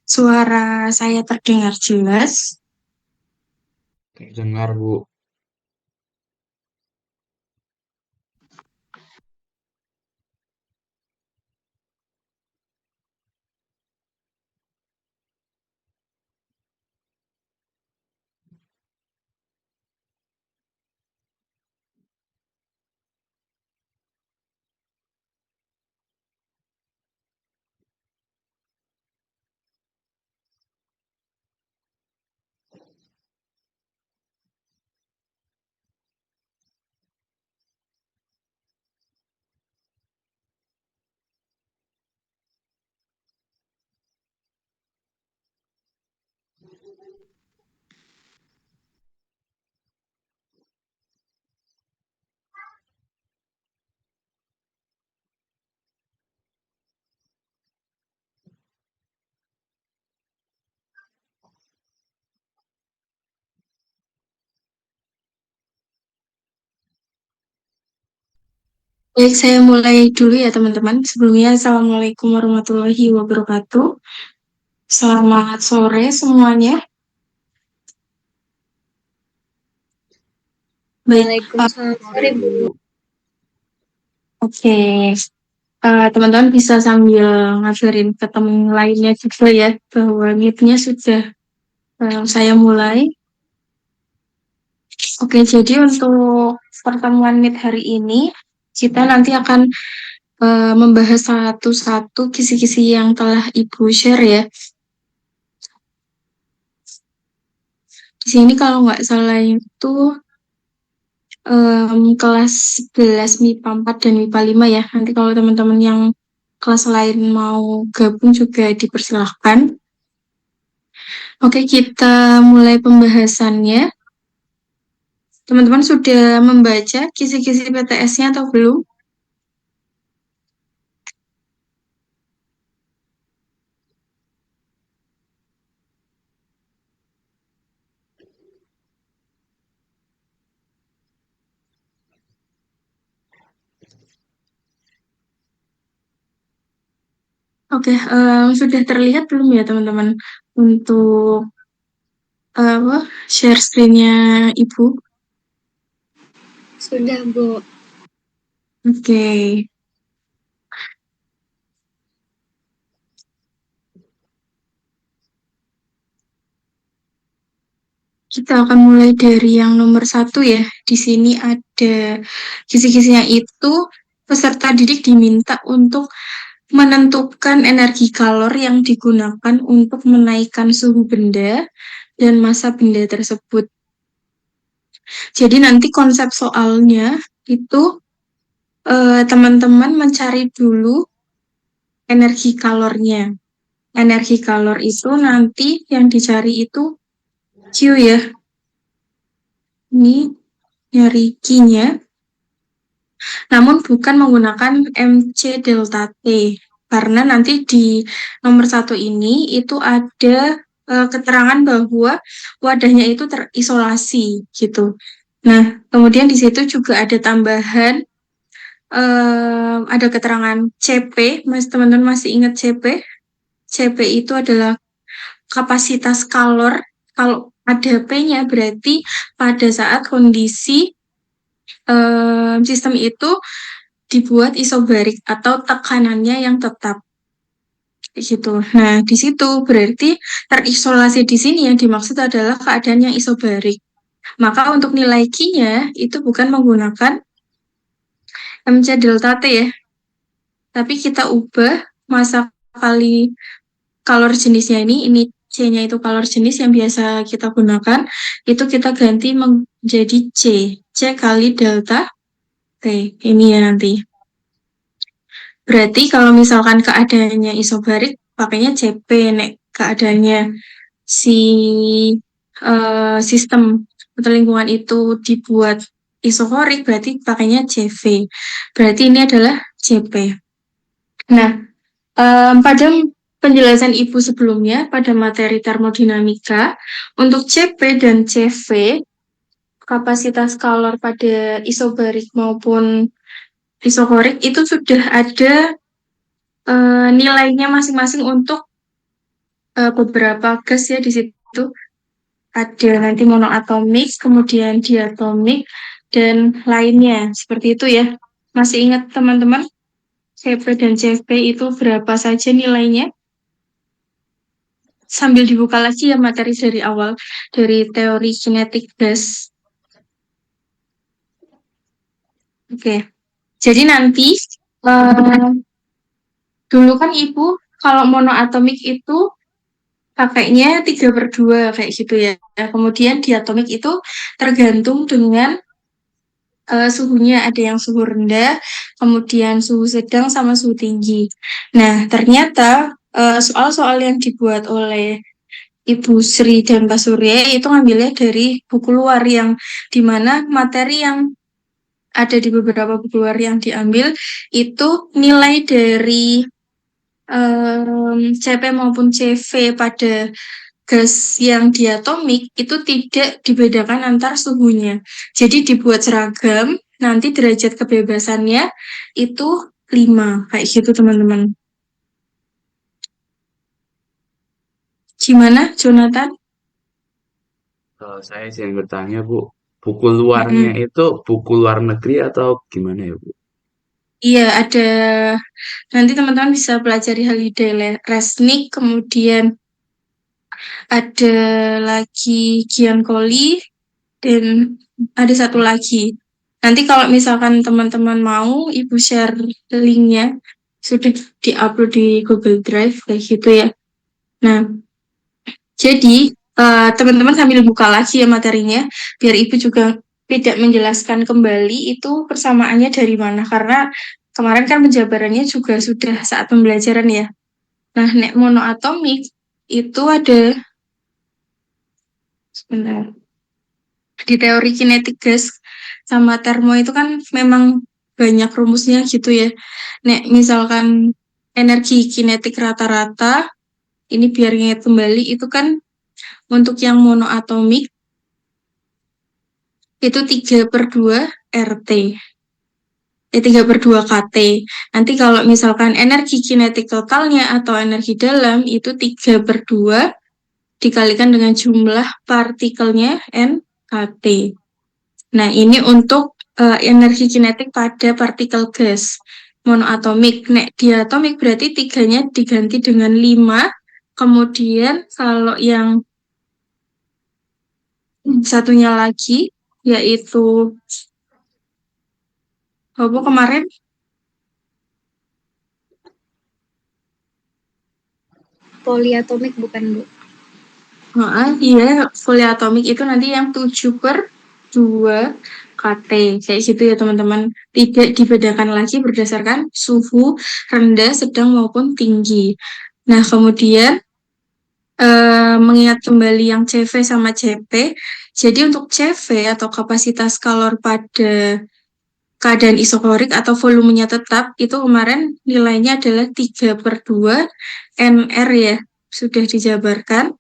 Suara saya terdengar jelas. Terdengar, Bu. Baik, saya mulai dulu ya teman-teman. Sebelumnya, Assalamualaikum warahmatullahi wabarakatuh. Selamat sore semuanya. Baik, Waalaikumsalam sore Bu. oke. Teman-teman bisa sambil ngabarin ke teman lainnya juga ya, bahwa meet-nya sudah saya mulai. Oke, jadi untuk pertemuan meet hari ini, kita nanti akan membahas satu-satu kisi-kisi yang telah Ibu share ya. Di sini kalau nggak salah itu kelas 11 MIPA 4 dan MIPA 5 ya. Nanti kalau teman-teman yang kelas lain mau gabung juga dipersilahkan. Oke, kita mulai pembahasannya. Teman-teman sudah membaca kisi-kisi PTS-nya atau belum? Oke, sudah terlihat belum ya teman-teman untuk apa share screen-nya Ibu? Sudah Bu. Oke, kita akan mulai dari yang nomor satu ya. Di sini ada kisi-kisinya itu peserta didik diminta untuk menentukan energi kalor yang digunakan untuk menaikkan suhu benda dan massa benda tersebut. Jadi nanti konsep soalnya itu teman-teman mencari dulu energi kalornya. Energi kalor itu nanti yang dicari itu Q ya. Ini nyari Q-nya. Namun bukan menggunakan MC delta T. Karena nanti di nomor satu ini itu ada keterangan bahwa wadahnya itu terisolasi gitu. Nah, kemudian di situ juga ada tambahan, ada keterangan CP, mas teman-teman masih ingat CP? CP itu adalah kapasitas kalor. Kalau ada P-nya berarti pada saat kondisi sistem itu dibuat isobarik atau tekanannya yang tetap gitu. Nah, di situ berarti terisolasi di sini yang dimaksud adalah keadaan yang isobarik. Maka untuk nilai Q-nya itu bukan menggunakan MC delta T ya, tapi kita ubah massa kali kalor jenisnya ini C-nya itu kalor jenis yang biasa kita gunakan, itu kita ganti menjadi C. C kali delta T. Ini ya nanti. Berarti kalau misalkan keadaannya isobarik, pakainya CP, nek keadaannya si sistem atau lingkungan itu dibuat isokorik, berarti pakainya CV. Berarti ini adalah CP. Nah, pada penjelasan Ibu sebelumnya, pada materi termodinamika, untuk CP dan CV, kapasitas kalor pada isobarik maupun isokorik itu sudah ada nilainya masing-masing untuk beberapa gas ya di situ. Ada nanti monoatomik, kemudian diatomik, dan lainnya. Seperti itu ya. Masih ingat teman-teman, CP dan CFP itu berapa saja nilainya? Sambil dibuka lagi ya materi dari awal, dari teori kinetik gas. Oke, jadi nanti eh, dulu kan Ibu kalau monoatomik itu pakainya 3/2 kayak gitu ya. Kemudian diatomik itu tergantung dengan suhunya. Ada yang suhu rendah, kemudian suhu sedang sama suhu tinggi. Nah, ternyata soal-soal yang dibuat oleh Ibu Sri dan Pak Surya itu ngambilnya dari buku luar yang dimana materi yang ada di beberapa buku luar yang diambil itu nilai dari CP maupun CV pada gas yang diatomik itu tidak dibedakan antar suhunya. Jadi dibuat seragam, nanti derajat kebebasannya itu 5, kayak gitu teman-teman. Gimana, Jonathan? Saya izin bertanya, Bu. Buku luarnya Mm-mm. itu buku luar negeri atau gimana ya, Bu? Iya, ada. Nanti teman-teman bisa pelajari Halide Resnik, kemudian ada lagi Giancoli, dan ada satu lagi. Nanti kalau misalkan teman-teman mau, Ibu share linknya. Sudah di-upload di Google Drive, kayak gitu ya. Nah, jadi teman-teman sambil buka lagi ya materinya, biar Ibu juga tidak menjelaskan kembali itu persamaannya dari mana. Karena kemarin kan penjabarannya juga sudah saat pembelajaran ya. Nah, nek monoatomik itu ada, sebentar, di teori kinetik gas sama termo itu kan memang banyak rumusnya gitu ya. Nek misalkan energi kinetik rata-rata, ini biar ingat kembali, itu kan untuk yang monoatomik itu 3/2 RT. 3/2 KT. Nanti kalau misalkan energi kinetik totalnya atau energi dalam itu 3/2 dikalikan dengan jumlah partikelnya NKT. Nah, ini untuk energi kinetik pada partikel gas monoatomik. Nek diatomik berarti tiganya diganti dengan 5. Kemudian kalau yang satunya lagi, yaitu apa kemarin? Poliatomik bukan, Bu? Iya, poliatomik itu nanti yang 7/2 KT. Kayak gitu ya teman-teman. Tidak dibedakan lagi berdasarkan suhu rendah, sedang maupun tinggi. Nah, kemudian mengingat kembali yang CV sama CP. Jadi untuk CV atau kapasitas kalor pada keadaan isokorik atau volumenya tetap, itu kemarin nilainya adalah 3/2 NR ya, sudah dijabarkan.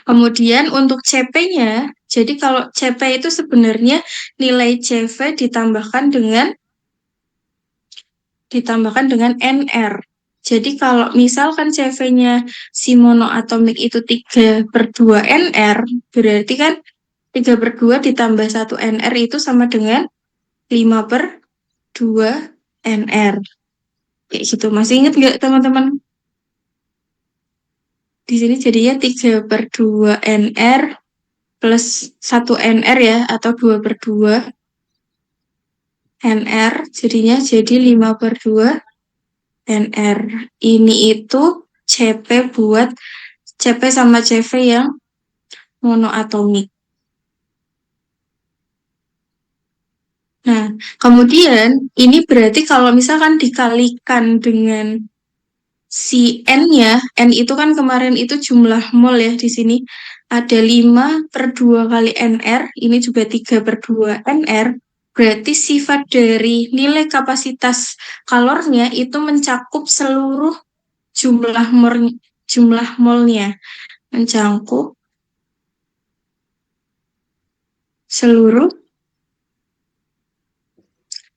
Kemudian untuk CP-nya, jadi kalau CP itu sebenarnya nilai CV ditambahkan dengan NR. Jadi kalau misalkan CV-nya si monoatomik itu 3/2 NR, berarti kan 3/2 ditambah 1 NR itu sama dengan 5/2 NR. Kayak gitu. Masih ingat nggak teman-teman? Di sini jadinya 3/2 NR plus 1 NR ya, atau 2/2 NR, jadinya jadi 5/2 NR. Ini itu CP buat CP sama CV yang monoatomik. Nah, kemudian ini berarti kalau misalkan dikalikan dengan si N-nya, N itu kan kemarin itu jumlah mol ya di sini. Ada 5/2 kali NR, ini juga 3/2 NR. Berarti sifat dari nilai kapasitas kalornya itu mencakup seluruh jumlah mol, jumlah molnya. Mencakup seluruh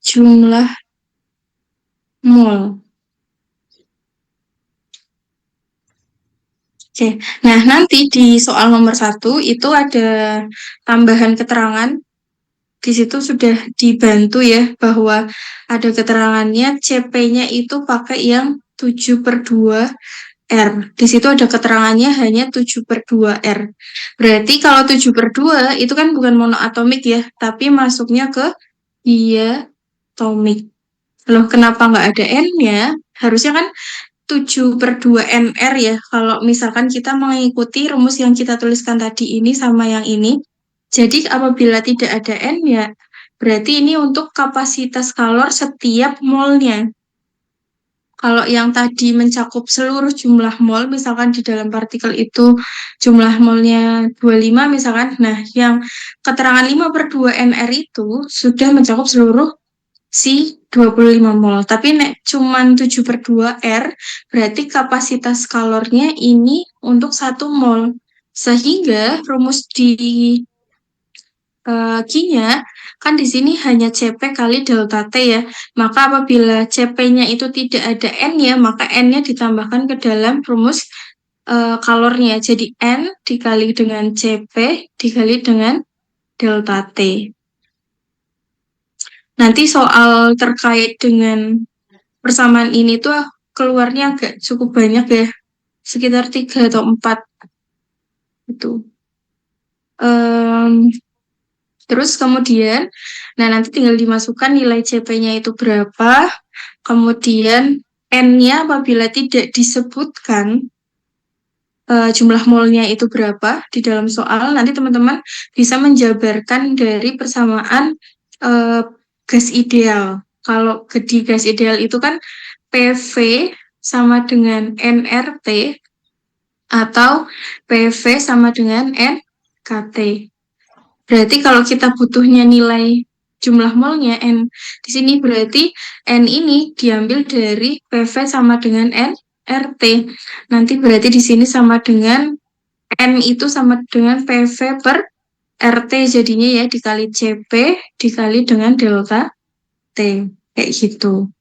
jumlah mol. Oke, nah nanti di soal nomor 1 itu ada tambahan keterangan. Di situ sudah dibantu ya bahwa ada keterangannya CP-nya itu pakai yang 7/2 R. Di situ ada keterangannya hanya 7/2 R. Berarti kalau 7/2 itu kan bukan monoatomik ya, tapi masuknya ke diatomik. Loh, kenapa nggak ada N-nya? Harusnya kan 7/2 NR ya, kalau misalkan kita mengikuti rumus yang kita tuliskan tadi ini sama yang ini. Jadi apabila tidak ada N ya, berarti ini untuk kapasitas kalor setiap molnya. Kalau yang tadi mencakup seluruh jumlah mol, misalkan di dalam partikel itu jumlah molnya 25 misalkan, nah yang keterangan 5/2 NR itu sudah mencakup seluruh si 25 mol. Tapi nek cuman 7/2 R, berarti kapasitas kalornya ini untuk 1 mol. Sehingga rumus di Q-nya kan di sini hanya CP kali delta T ya. Maka apabila CP-nya itu tidak ada N-nya, maka N-nya ditambahkan ke dalam rumus kalornya. Jadi N dikali dengan CP dikali dengan delta T. Nanti soal terkait dengan persamaan ini tuh keluarnya agak cukup banyak ya, sekitar 3 atau 4 itu. Terus kemudian, nah nanti tinggal dimasukkan nilai CP-nya itu berapa, kemudian N-nya apabila tidak disebutkan jumlah molnya itu berapa di dalam soal, nanti teman-teman bisa menjabarkan dari persamaan gas ideal. Kalau di gas ideal itu kan PV sama dengan nRT atau PV sama dengan nKT. Berarti kalau kita butuhnya nilai jumlah molnya N, di sini berarti N ini diambil dari PV sama dengan nRT. Nanti berarti di sini sama dengan N itu sama dengan PV per RT jadinya ya, dikali CP dikali dengan delta T. Kayak gitu.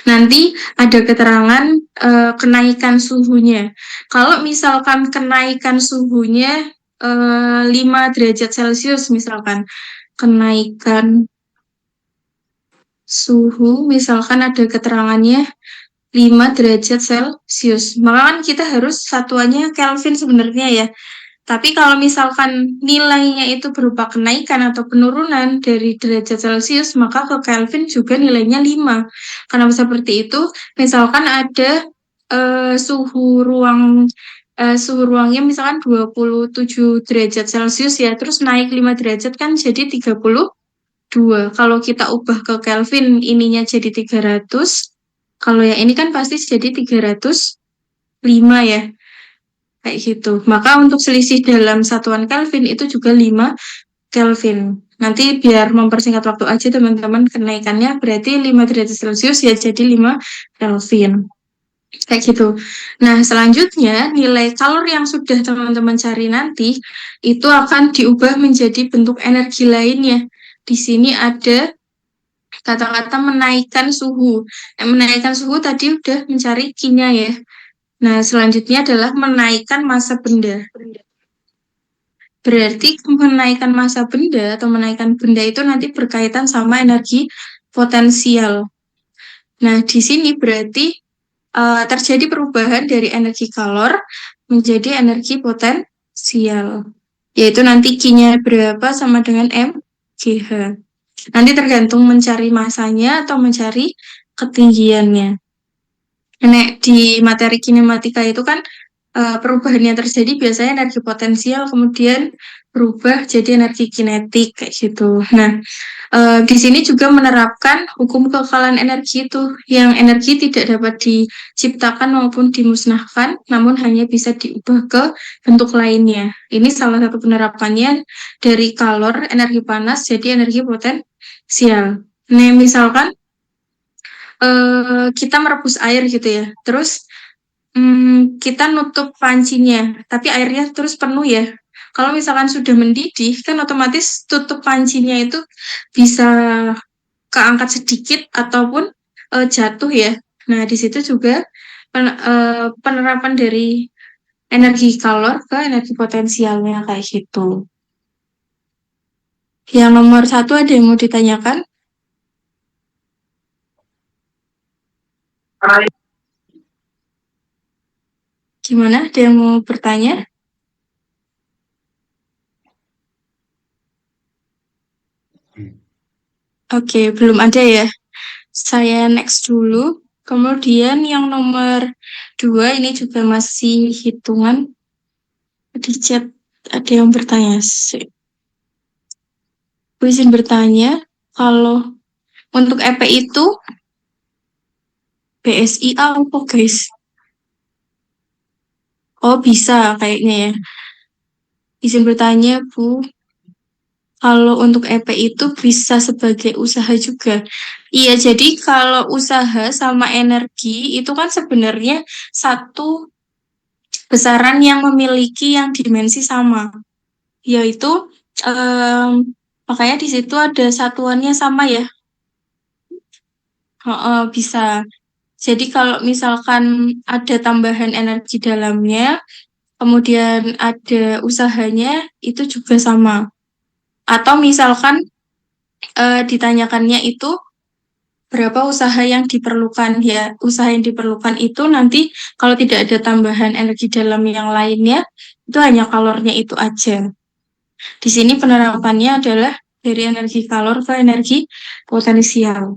Nanti ada keterangan kenaikan suhunya. Kalau misalkan kenaikan suhunya 5 derajat Celcius misalkan, kenaikan suhu misalkan ada keterangannya 5 derajat Celcius. Maka kan kita harus satuannya Kelvin sebenarnya ya. Tapi kalau misalkan nilainya itu berupa kenaikan atau penurunan dari derajat Celcius, maka ke Kelvin juga nilainya 5. Kenapa seperti itu? Misalkan ada suhu ruangnya misalkan 27 derajat Celcius ya, terus naik 5 derajat kan jadi 32. Kalau kita ubah ke Kelvin ininya jadi 300. Kalau yang ini kan pasti jadi 305 ya. Kayak gitu. Maka untuk selisih dalam satuan Kelvin itu juga 5 Kelvin. Nanti biar mempersingkat waktu aja teman-teman, kenaikannya berarti 5 derajat Celcius ya jadi 5 Kelvin. Kayak gitu. Nah, selanjutnya nilai kalor yang sudah teman-teman cari nanti itu akan diubah menjadi bentuk energi lainnya. Di sini ada kata-kata menaikkan suhu. Menaikkan suhu tadi udah mencari Q-nya ya. Nah, selanjutnya adalah menaikkan massa benda. Berarti menaikkan massa benda atau menaikkan benda itu nanti berkaitan sama energi potensial. Nah, di sini berarti terjadi perubahan dari energi kalor menjadi energi potensial. Yaitu nanti Q-nya berapa sama dengan mGh. Nanti tergantung mencari massanya atau mencari ketinggiannya. Nek di materi kinematika itu kan perubahan yang terjadi biasanya energi potensial kemudian berubah jadi energi kinetik kayak gitu. Nah, di sini juga menerapkan hukum kekekalan energi itu, yang energi tidak dapat diciptakan maupun dimusnahkan, namun hanya bisa diubah ke bentuk lainnya. Ini salah satu penerapannya dari kalor, energi panas, jadi energi potensial. Nah, misalkan kita merebus air gitu ya, terus kita nutup pancinya, tapi airnya terus penuh ya. Kalau misalkan sudah mendidih, kan otomatis tutup pancinya itu bisa keangkat sedikit ataupun jatuh ya. Nah, di situ juga penerapan dari energi kalor ke energi potensialnya kayak gitu. Yang nomor 1 ada yang mau ditanyakan? Gimana? Ada yang mau bertanya? Oke, belum ada ya. Saya next dulu. Kemudian yang nomor 2 ini juga masih hitungan. Di chat ada yang bertanya. Aku izin bertanya, kalau untuk EP itu BSI apa guys? Oh bisa kayaknya ya. Izin bertanya Bu, kalau untuk EP itu bisa sebagai usaha juga. Iya, jadi kalau usaha sama energi itu kan sebenarnya satu besaran yang memiliki yang dimensi sama, yaitu em, makanya di situ ada satuannya sama ya. Bisa. Jadi kalau misalkan ada tambahan energi dalamnya, kemudian ada usahanya, itu juga sama. Atau misalkan ditanyakannya itu berapa usaha yang diperlukan ya. Usaha yang diperlukan itu nanti kalau tidak ada tambahan energi dalam yang lainnya, itu hanya kalornya itu aja. Di sini penerapannya adalah dari energi kalor ke energi potensial.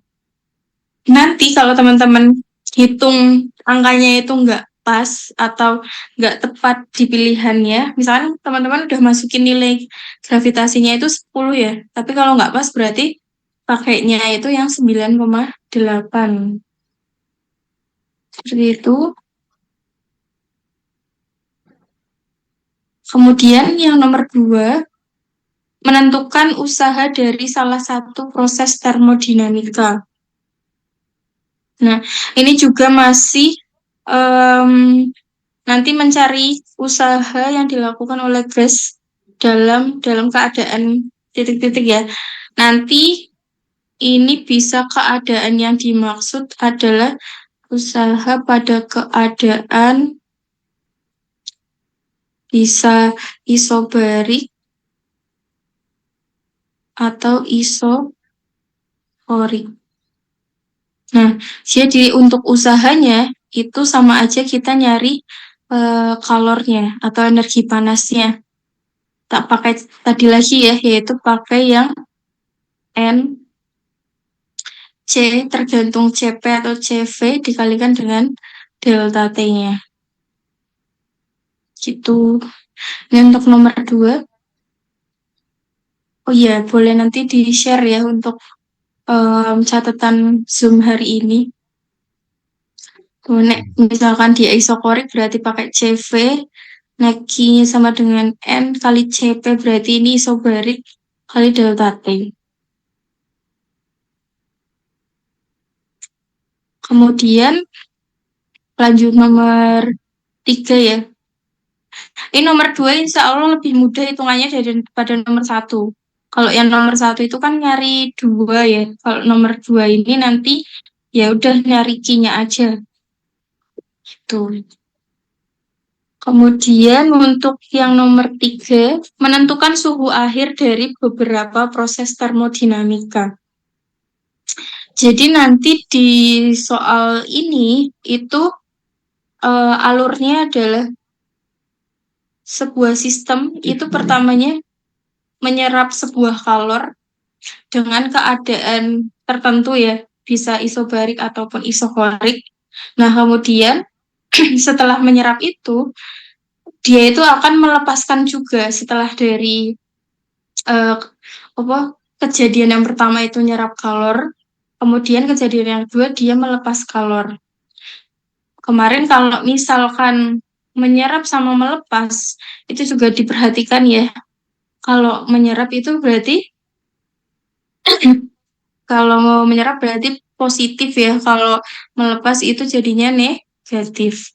Nanti kalau teman-teman hitung angkanya itu nggak pas atau nggak tepat di pilihannya, misalkan teman-teman udah masukin nilai gravitasinya itu 10 ya, tapi kalau nggak pas berarti pakainya itu yang 9,8. Seperti itu. Kemudian yang nomor 2, menentukan usaha dari salah satu proses termodinamika. Nah, ini juga masih em, nanti mencari usaha yang dilakukan oleh Grace dalam keadaan titik-titik ya. Nanti ini bisa keadaan yang dimaksud adalah usaha pada keadaan bisa isobarik atau isokorik. Nah, jadi untuk usahanya itu sama aja kita nyari kalornya atau energi panasnya. Tak pakai tadi lagi ya, yaitu pakai yang N C tergantung CP atau CV dikalikan dengan delta T-nya. Gitu. Ini untuk nomor 2. Oh iya, boleh nanti di-share ya untuk catatan Zoom hari ini. Misalkan dia isokorik berarti pakai CV, nah Q-nya sama dengan N kali CP berarti ini isobarik kali delta T. Kemudian lanjut nomor 3 ya. Ini nomor 2 insya Allah lebih mudah hitungannya daripada nomor 1. Kalau yang nomor 1 itu kan nyari 2 ya. Kalau nomor 2 ini nanti ya udah nyari Q-nya aja. Gitu. Kemudian untuk yang nomor 3, menentukan suhu akhir dari beberapa proses termodinamika. Jadi nanti di soal ini itu alurnya adalah sebuah sistem itu pertamanya menyerap sebuah kalor dengan keadaan tertentu ya, bisa isobarik ataupun isokorik. Nah, kemudian setelah menyerap itu, dia itu akan melepaskan juga setelah dari eh, apa kejadian yang pertama itu nyerap kalor, kemudian kejadian yang kedua dia melepas kalor. Kemarin kalau misalkan menyerap sama melepas itu juga diperhatikan ya. Kalau menyerap itu berarti kalau mau menyerap berarti positif ya. Kalau melepas itu jadinya negatif.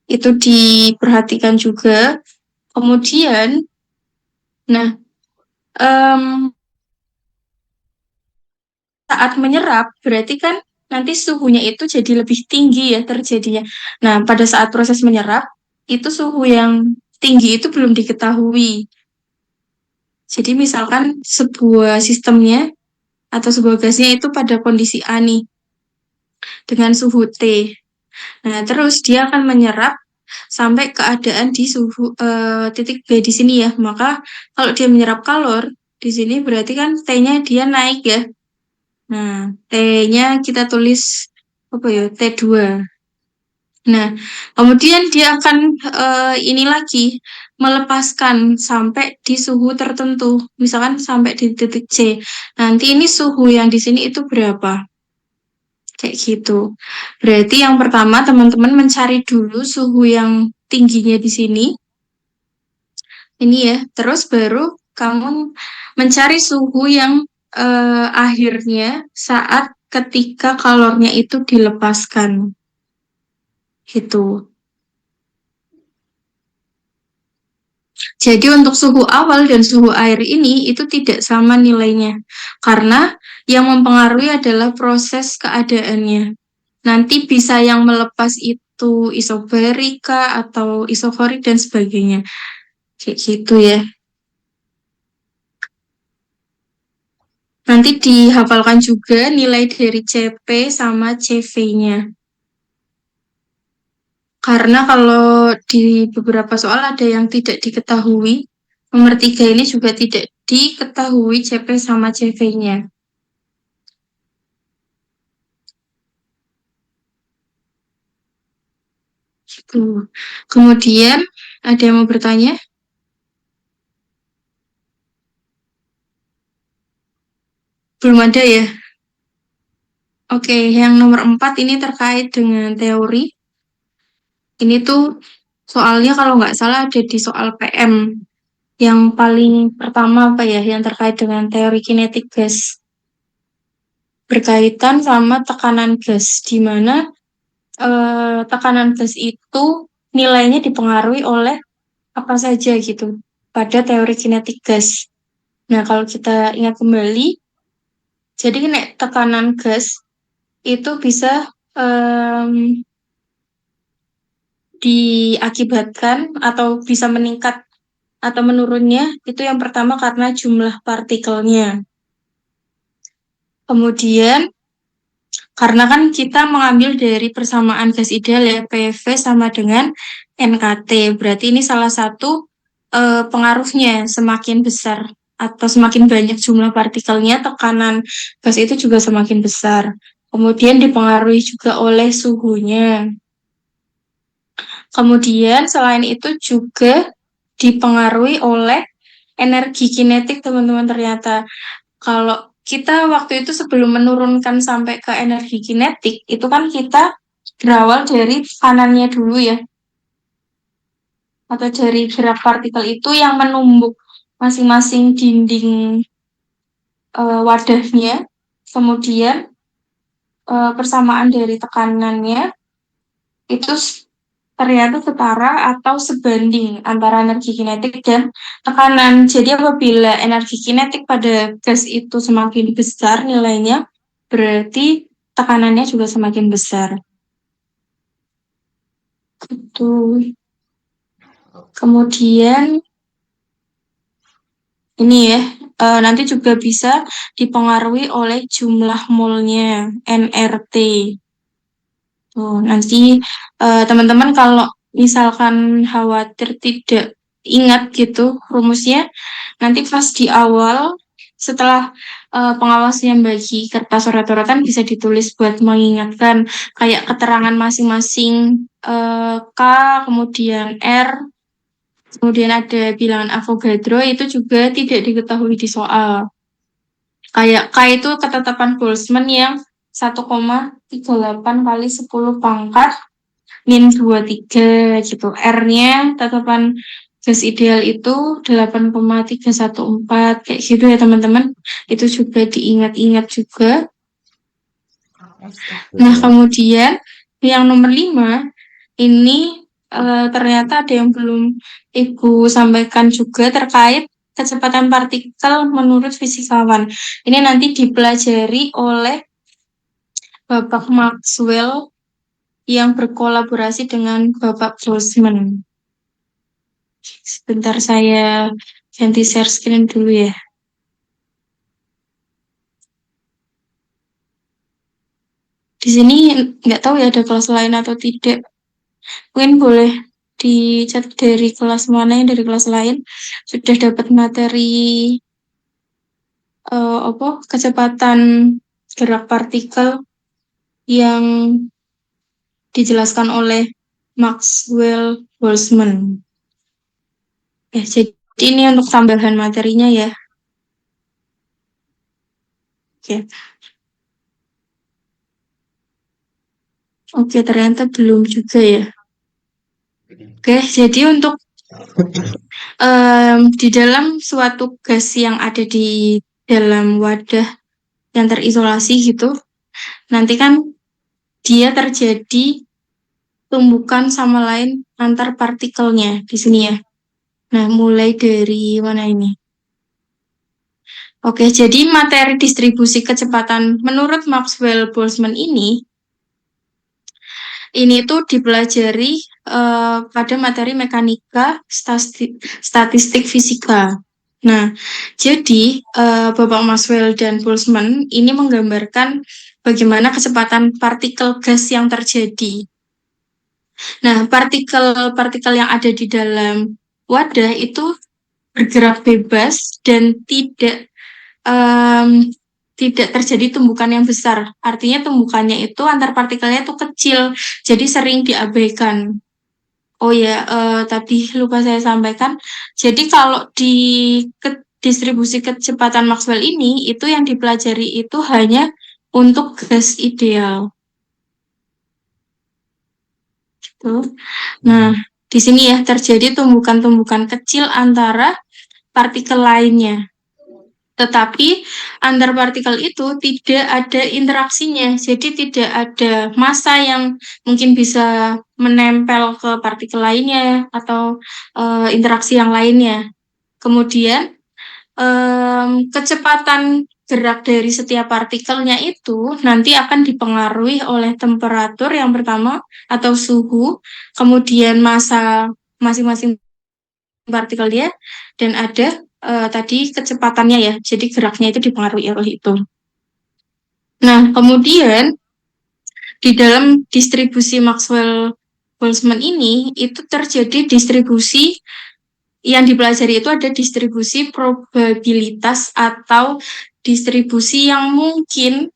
Itu diperhatikan juga. Kemudian, nah, em, saat menyerap berarti kan nanti suhunya itu jadi lebih tinggi ya terjadinya. Nah, pada saat proses menyerap, itu suhu yang tinggi itu belum diketahui. Jadi misalkan sebuah sistemnya atau sebuah gasnya itu pada kondisi A nih, dengan suhu T. Nah, terus dia akan menyerap sampai keadaan di suhu titik B di sini ya. Maka kalau dia menyerap kalor di sini berarti kan T-nya dia naik ya. Nah, T-nya kita tulis apa ya? T2. Nah, kemudian dia akan ini lagi melepaskan sampai di suhu tertentu, misalkan sampai di titik C. Nanti ini suhu yang di sini itu berapa? Kayak gitu. Berarti yang pertama teman-teman mencari dulu suhu yang tingginya di sini. Ini ya, terus baru kamu mencari suhu yang akhirnya saat ketika kalornya itu dilepaskan. Gitu. Jadi untuk suhu awal dan suhu air ini itu tidak sama nilainya. Karena yang mempengaruhi adalah proses keadaannya. Nanti bisa yang melepas itu isobarika atau isokorik dan sebagainya. Kayak gitu ya. Nanti dihafalkan juga nilai dari CP sama CV-nya. Karena kalau di beberapa soal ada yang tidak diketahui, nomor 3 ini juga tidak diketahui CP sama CV-nya. Gitu. Kemudian, ada yang mau bertanya? Belum ada ya? Oke, yang nomor 4 ini terkait dengan teori. Ini tuh soalnya kalau nggak salah ada di soal PM. Yang paling pertama apa ya, yang terkait dengan teori kinetik gas. Berkaitan sama tekanan gas, di mana tekanan gas itu nilainya dipengaruhi oleh apa saja gitu pada teori kinetik gas. Nah, kalau kita ingat kembali, jadi tekanan gas itu bisa diakibatkan atau bisa meningkat atau menurunnya itu yang pertama karena jumlah partikelnya. Kemudian karena kan kita mengambil dari persamaan gas ideal ya, PV sama dengan NKT. Berarti ini salah satu pengaruhnya semakin besar atau semakin banyak jumlah partikelnya, tekanan gas itu juga semakin besar. Kemudian dipengaruhi juga oleh suhunya. Kemudian selain itu juga dipengaruhi oleh energi kinetik teman-teman. Ternyata kalau kita waktu itu sebelum menurunkan sampai ke energi kinetik, itu kan kita berawal dari tekanannya dulu ya, atau dari gerak partikel itu yang menumbuk masing-masing dinding wadahnya, kemudian persamaan dari tekanannya itu ternyata setara atau sebanding antara energi kinetik dan tekanan. Jadi apabila energi kinetik pada gas itu semakin besar nilainya, berarti tekanannya juga semakin besar. Gitu. Kemudian ini ya, nanti juga bisa dipengaruhi oleh jumlah molnya, nRT. Tuh, nanti teman-teman kalau misalkan khawatir tidak ingat gitu rumusnya, nanti pas di awal setelah pengawasnya bagi kertas coret-coretan bisa ditulis buat mengingatkan kayak keterangan masing-masing K, kemudian R, kemudian ada bilangan Avogadro itu juga tidak diketahui di soal. Kayak K itu ketetapan Boltzmann yang 1,38 kali 10 pangkat min 23 gitu. R-nya tetapan gas ideal itu 8,314 kayak gitu ya teman-teman. Itu juga diingat-ingat juga. Nah, kemudian yang nomor 5 ini ternyata ada yang belum Ibu sampaikan juga terkait kecepatan partikel menurut fisikawan. Ini nanti dipelajari oleh Bapak Maxwell yang berkolaborasi dengan Bapak Boltzmann. Sebentar saya ganti share screen dulu ya. Di sini nggak tahu ya ada kelas lain atau tidak. Mungkin boleh dicat dari kelas mana yang dari kelas lain sudah dapat materi apa kecepatan gerak partikel yang dijelaskan oleh Maxwell Boltzmann. Ya, jadi ini untuk tambahan materinya ya. Oke. Oke, ternyata belum juga ya. Oke, jadi untuk di dalam suatu gas yang ada di dalam wadah yang terisolasi gitu, nanti kan dia terjadi tumbukan sama lain antar partikelnya di sini ya. Nah, mulai dari mana ini? Oke, jadi materi distribusi kecepatan menurut Maxwell Boltzmann ini tuh dipelajari pada materi mekanika statistik fisika. Nah, jadi Bapak Maxwell dan Boltzmann ini menggambarkan bagaimana kecepatan partikel gas yang terjadi. Nah, partikel-partikel yang ada di dalam wadah itu bergerak bebas dan tidak terjadi tumbukan yang besar. Artinya tumbukannya itu antar partikelnya itu kecil, jadi sering diabaikan. Oh ya, tadi lupa saya sampaikan. Jadi kalau di distribusi kecepatan Maxwell ini, itu yang dipelajari itu hanya untuk gas ideal. Gitu. Nah, di sini ya terjadi tumbukan-tumbukan kecil antara partikel lainnya. Tetapi antar partikel itu tidak ada interaksinya, jadi tidak ada massa yang mungkin bisa menempel ke partikel lainnya atau interaksi yang lainnya. Kemudian kecepatan gerak dari setiap partikelnya itu nanti akan dipengaruhi oleh temperatur yang pertama atau suhu, kemudian massa masing-masing partikel dia, dan ada tadi kecepatannya ya, jadi geraknya itu dipengaruhi oleh itu. Nah, kemudian di dalam distribusi Maxwell-Boltzmann ini, itu terjadi distribusi yang dipelajari itu ada distribusi probabilitas atau distribusi yang mungkin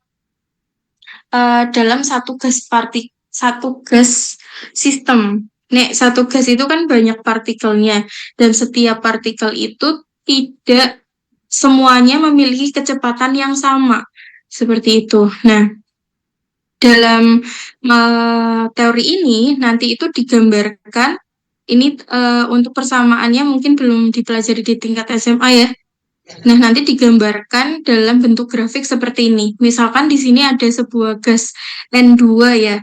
dalam satu gas sistem. Nek, satu gas itu kan banyak partikelnya, dan setiap partikel itu tidak semuanya memiliki kecepatan yang sama. Seperti itu. Nah, dalam teori ini nanti itu digambarkan, ini untuk persamaannya mungkin belum dipelajari di tingkat SMA ya. Nah, nanti digambarkan dalam bentuk grafik seperti ini. Misalkan di sini ada sebuah gas N2 ya.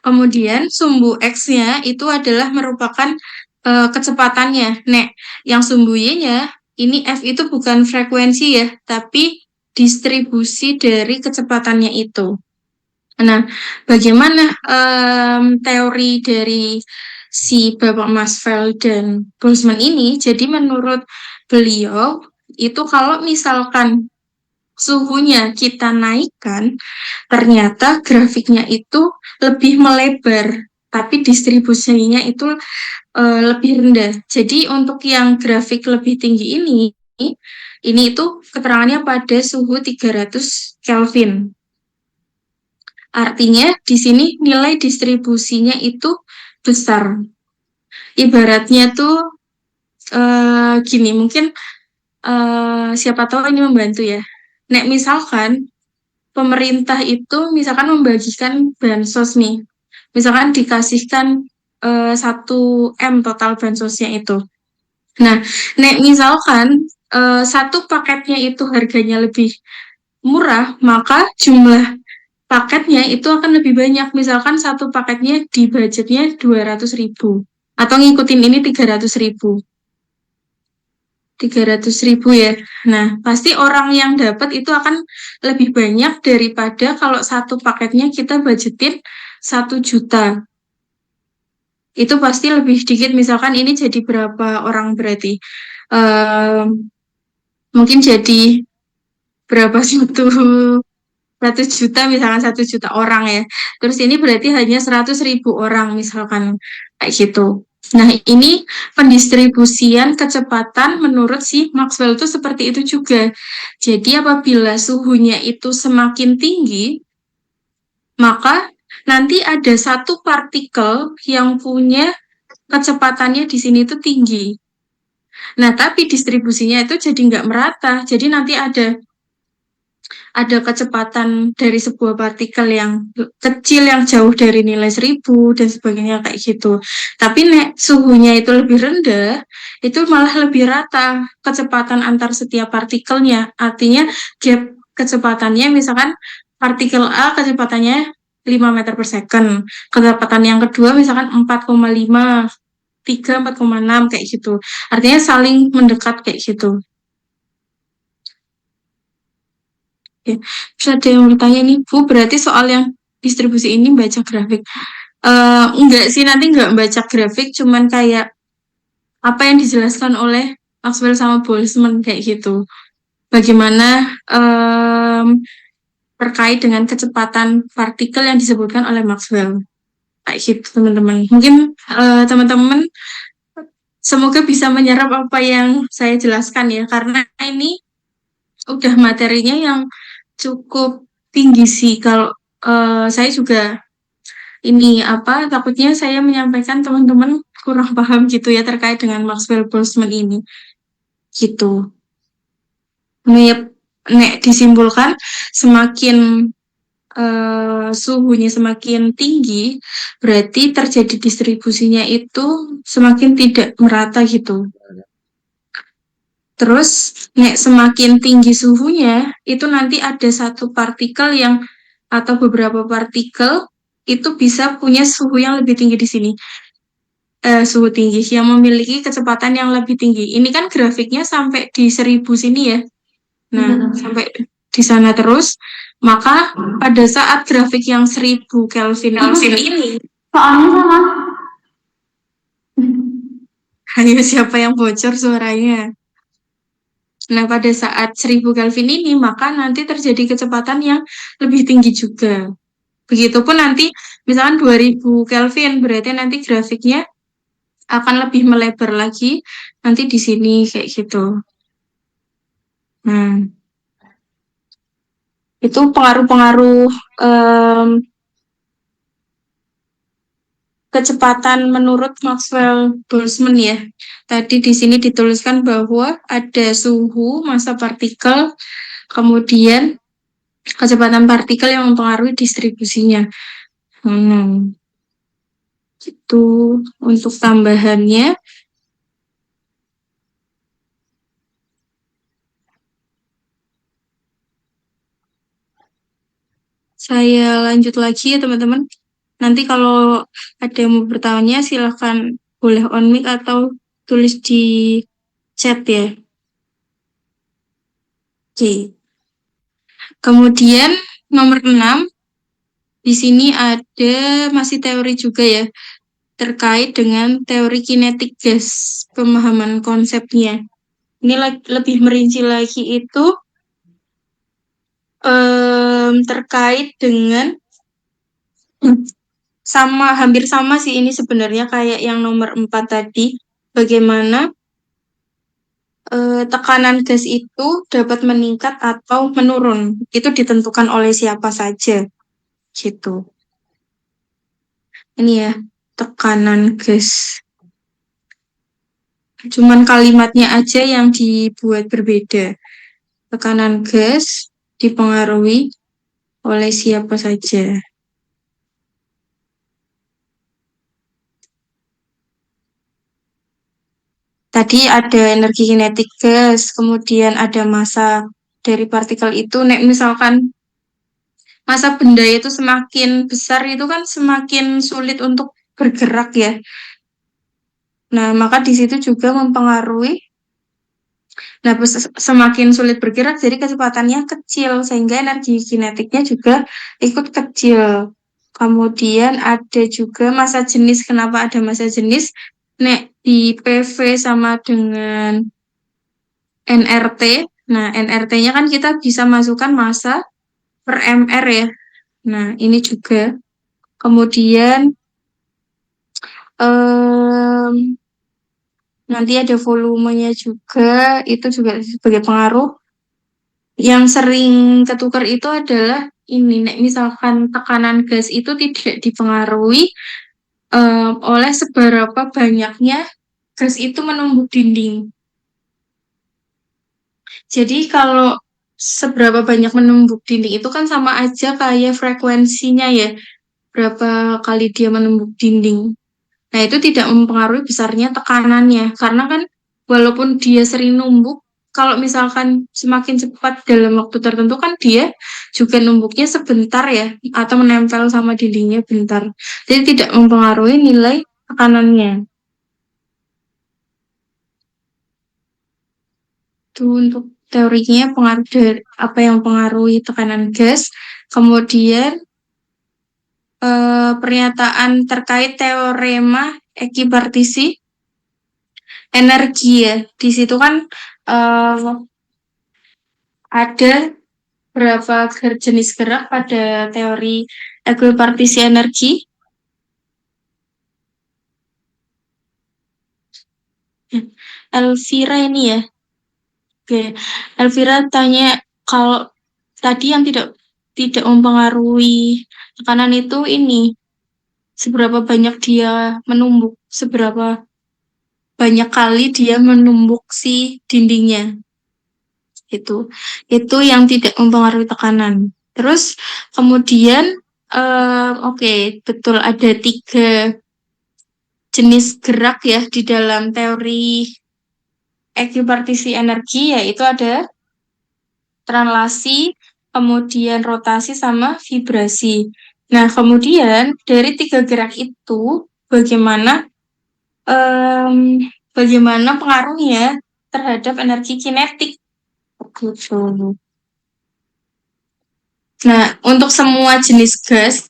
Kemudian sumbu X-nya itu adalah merupakan kecepatannya. Nek, yang sumbu Y-nya, ini F itu bukan frekuensi ya, tapi distribusi dari kecepatannya itu. Nah, bagaimana teori dari si Bapak Maxwell dan Boltzmann ini? Jadi menurut beliau, itu kalau misalkan suhunya kita naikkan, ternyata grafiknya itu lebih melebar, tapi distribusinya itu lebih rendah. Jadi untuk yang grafik lebih tinggi ini itu keterangannya pada suhu 300 Kelvin. Artinya di sini nilai distribusinya itu besar. Ibaratnya tuh gini, mungkin siapa tahu ini membantu ya. Nek misalkan pemerintah itu misalkan membagikan bansos nih, misalkan dikasihkan 1 M total bansosnya itu. Nah, nek misalkan satu paketnya itu harganya lebih murah, maka jumlah paketnya itu akan lebih banyak. Misalkan satu paketnya di budgetnya 200.000 atau ngikutin ini 300.000. 300.000 ya. Nah, pasti orang yang dapat itu akan lebih banyak daripada kalau satu paketnya kita budgetin 1 juta. itu pasti lebih sedikit. Misalkan ini jadi berapa orang berarti? Mungkin jadi berapa 100 juta, misalkan 1 juta orang ya. Terus ini berarti hanya 100.000 orang misalkan kayak gitu. Nah, ini pendistribusian kecepatan menurut si Maxwell itu seperti itu juga. Jadi apabila suhunya itu semakin tinggi, maka nanti ada satu partikel yang punya kecepatannya di sini itu tinggi. Nah, tapi distribusinya itu jadi nggak merata. Jadi nanti ada kecepatan dari sebuah partikel yang kecil yang jauh dari nilai 1000 dan sebagainya kayak gitu. Tapi suhunya itu lebih rendah, itu malah lebih rata kecepatan antar setiap partikelnya. Artinya gap kecepatannya misalkan partikel A kecepatannya 5 meter per second. Kecepatan yang kedua misalkan 4,5, 3, 4,6 kayak gitu. Artinya saling mendekat kayak gitu. Ya, bisa ada yang bertanya nih, Bu, berarti soal yang distribusi ini baca grafik. Enggak sih, nanti enggak baca grafik, cuman kayak apa yang dijelaskan oleh Maxwell sama Boltzmann kayak gitu. Bagaimana terkait dengan kecepatan partikel yang disebutkan oleh Maxwell. Kayak gitu, teman-teman. Mungkin teman-teman semoga bisa menyerap apa yang saya jelaskan ya, karena ini udah materinya yang cukup tinggi sih. Kalau saya juga ini apa takutnya saya menyampaikan teman-teman kurang paham gitu ya terkait dengan Maxwell Boltzmann ini gitu. Nek disimpulkan semakin suhunya semakin tinggi berarti terjadi distribusinya itu semakin tidak merata gitu. Terus, nek semakin tinggi suhunya, itu nanti ada satu partikel yang atau beberapa partikel itu bisa punya suhu yang lebih tinggi di sini. Suhu tinggi yang memiliki kecepatan yang lebih tinggi. Ini kan grafiknya sampai di 1000 sini ya. Nah, sampai di sana terus. Maka pada saat grafik yang 1000 Kelvin ini, soalnya sama. Hanya siapa yang bocor suaranya. Nah, pada saat 1000 Kelvin ini, maka nanti terjadi kecepatan yang lebih tinggi juga. Begitupun nanti, misalkan 2000 Kelvin, berarti nanti grafiknya akan lebih melebar lagi, nanti di sini kayak gitu. Nah, itu pengaruh-pengaruh kecepatan menurut Maxwell Boltzmann ya. Tadi di sini dituliskan bahwa ada suhu, massa partikel, kemudian kecepatan partikel yang mempengaruhi distribusinya. Itu untuk tambahannya. Saya lanjut lagi ya teman-teman. Nanti kalau ada yang mau bertanya silahkan boleh on mic atau tulis di chat ya. Oke. Kemudian nomor 6, di sini ada masih teori juga ya, terkait dengan teori kinetik gas, pemahaman konsepnya. Ini lebih merinci lagi itu terkait dengan hampir sama sih ini sebenarnya kayak yang nomor 4 tadi. Bagaimana tekanan gas itu dapat meningkat atau menurun. Itu ditentukan oleh siapa saja. Gitu. Ini ya, tekanan gas. Cuman kalimatnya aja yang dibuat berbeda. Tekanan gas dipengaruhi oleh siapa saja. Tadi ada energi kinetik gas, kemudian ada massa dari partikel itu. Nek misalkan massa benda itu semakin besar itu kan semakin sulit untuk bergerak ya. Nah, maka di situ juga mempengaruhi. Nah, semakin sulit bergerak, jadi kecepatannya kecil, sehingga energi kinetiknya juga ikut kecil. Kemudian ada juga masa jenis. Kenapa ada masa jenis? Nek di PV sama dengan NRT. Nah, NRT-nya kan kita bisa masukkan massa per MR ya. Nah, ini juga. Kemudian em, nanti ada volumenya juga. Itu juga sebagai pengaruh. Yang sering ketukar itu adalah ini. Nek misalkan tekanan gas itu tidak dipengaruhi oleh seberapa banyaknya gas itu menumbuk dinding. Jadi kalau seberapa banyak menumbuk dinding itu kan sama aja kayak frekuensinya ya, berapa kali dia menumbuk dinding. Nah, itu tidak mempengaruhi besarnya tekanannya, karena kan walaupun dia sering numbuk, kalau misalkan semakin cepat dalam waktu tertentu kan dia juga numbuknya sebentar ya, atau menempel sama dindingnya bentar. Jadi tidak mempengaruhi nilai tekanannya. Itu untuk teorinya pengaruh dari apa yang mempengaruhi tekanan gas. Kemudian pernyataan terkait teorema ekipartisi energi ya. Di situ kan eh, ada berapa jenis gerak pada teori ekuipartisi energi. Elvira ini ya. Oke, Elvira tanya kalau tadi yang tidak mempengaruhi tekanan itu ini seberapa banyak dia menumbuk, seberapa banyak kali dia menumbuk si dindingnya. Itu yang tidak mempengaruhi tekanan. Terus kemudian oke, betul ada 3 jenis gerak ya di dalam teori ekuipartisi energi, yaitu ada translasi, kemudian rotasi sama vibrasi. Nah, kemudian dari 3 gerak itu bagaimana bagaimana pengaruhnya terhadap energi kinetik gitu. Nah, untuk semua jenis gas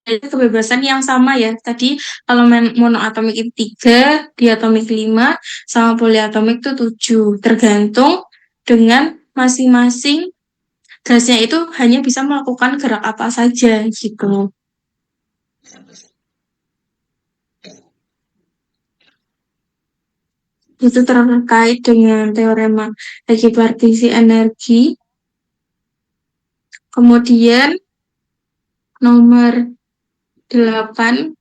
ada kebebasan yang sama ya. Tadi kalau monoatomik itu 3, diatomik 5, sama poliatomik itu 7. Tergantung dengan masing-masing gasnya itu hanya bisa melakukan gerak apa saja gitu. Itu terkait dengan teorema ekipartisi energi. Kemudian nomor 8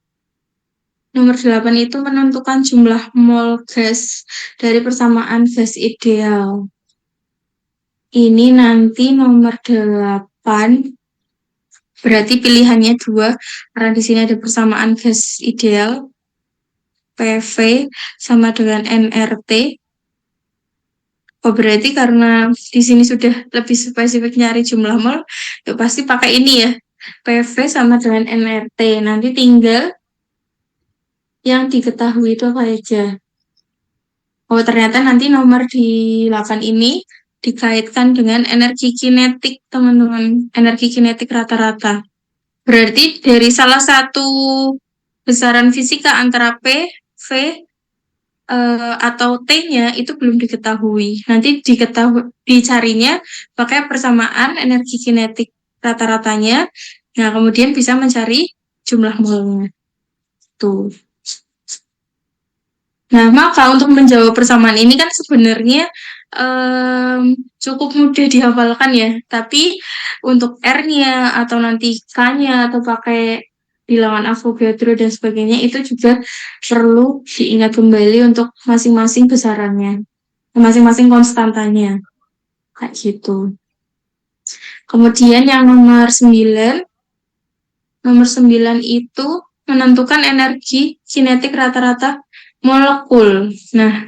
Nomor 8 itu menentukan jumlah mol gas dari persamaan gas ideal. Ini nanti nomor 8, berarti pilihannya 2, karena di sini ada persamaan gas ideal, PV sama dengan nRT. Oh, berarti karena di sini sudah lebih spesifik nyari jumlah mol, ya pasti pakai ini ya, PV sama dengan nRT. Nanti tinggal yang diketahui itu apa aja. Oh, ternyata nanti nomor di 8 ini dikaitkan dengan energi kinetik, teman-teman. Energi kinetik rata-rata. Berarti dari salah satu besaran fisika antara P, V, atau T-nya itu belum diketahui. Nanti dicarinya pakai persamaan energi kinetik rata-ratanya. Nah, kemudian bisa mencari jumlah molnya. Tuh. Nah, maka untuk menjawab persamaan ini kan sebenarnya cukup mudah dihafalkan ya. Tapi untuk R-nya atau nanti K-nya atau pakai bilangan Avogadro dan sebagainya itu juga perlu diingat kembali untuk masing-masing besarannya, masing-masing konstantanya. Kayak gitu. Kemudian yang nomor 9 itu menentukan energi kinetik rata-rata molekul. Nah,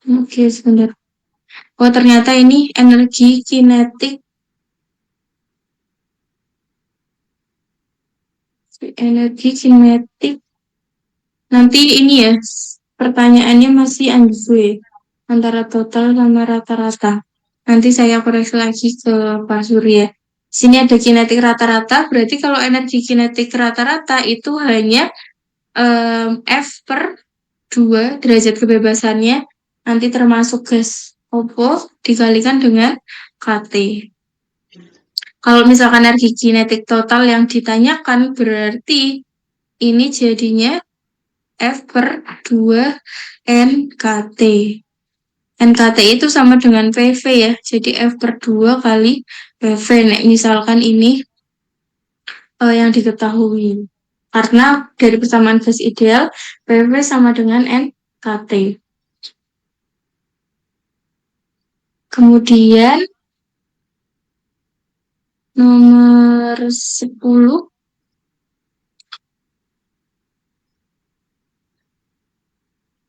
oke, sebentar. Oh, ternyata ini energi kinetik. Energi kinetik. Nanti ini ya, pertanyaannya masih ambgue. antara total sama rata-rata. Nanti saya koreksi lagi ke Pak Surya. Sini ada kinetik rata-rata, berarti kalau energi kinetik rata-rata itu hanya F per 2 derajat kebebasannya, nanti termasuk gas opo dikalikan dengan KT. Kalau misalkan energi kinetik total yang ditanyakan, berarti ini jadinya F per 2 NKT. NKT itu sama dengan PV ya, jadi F per 2 kali PV. Nah, misalkan ini yang diketahui. Karena dari persamaan gas ideal, PV sama dengan NKT. Kemudian nomor 10,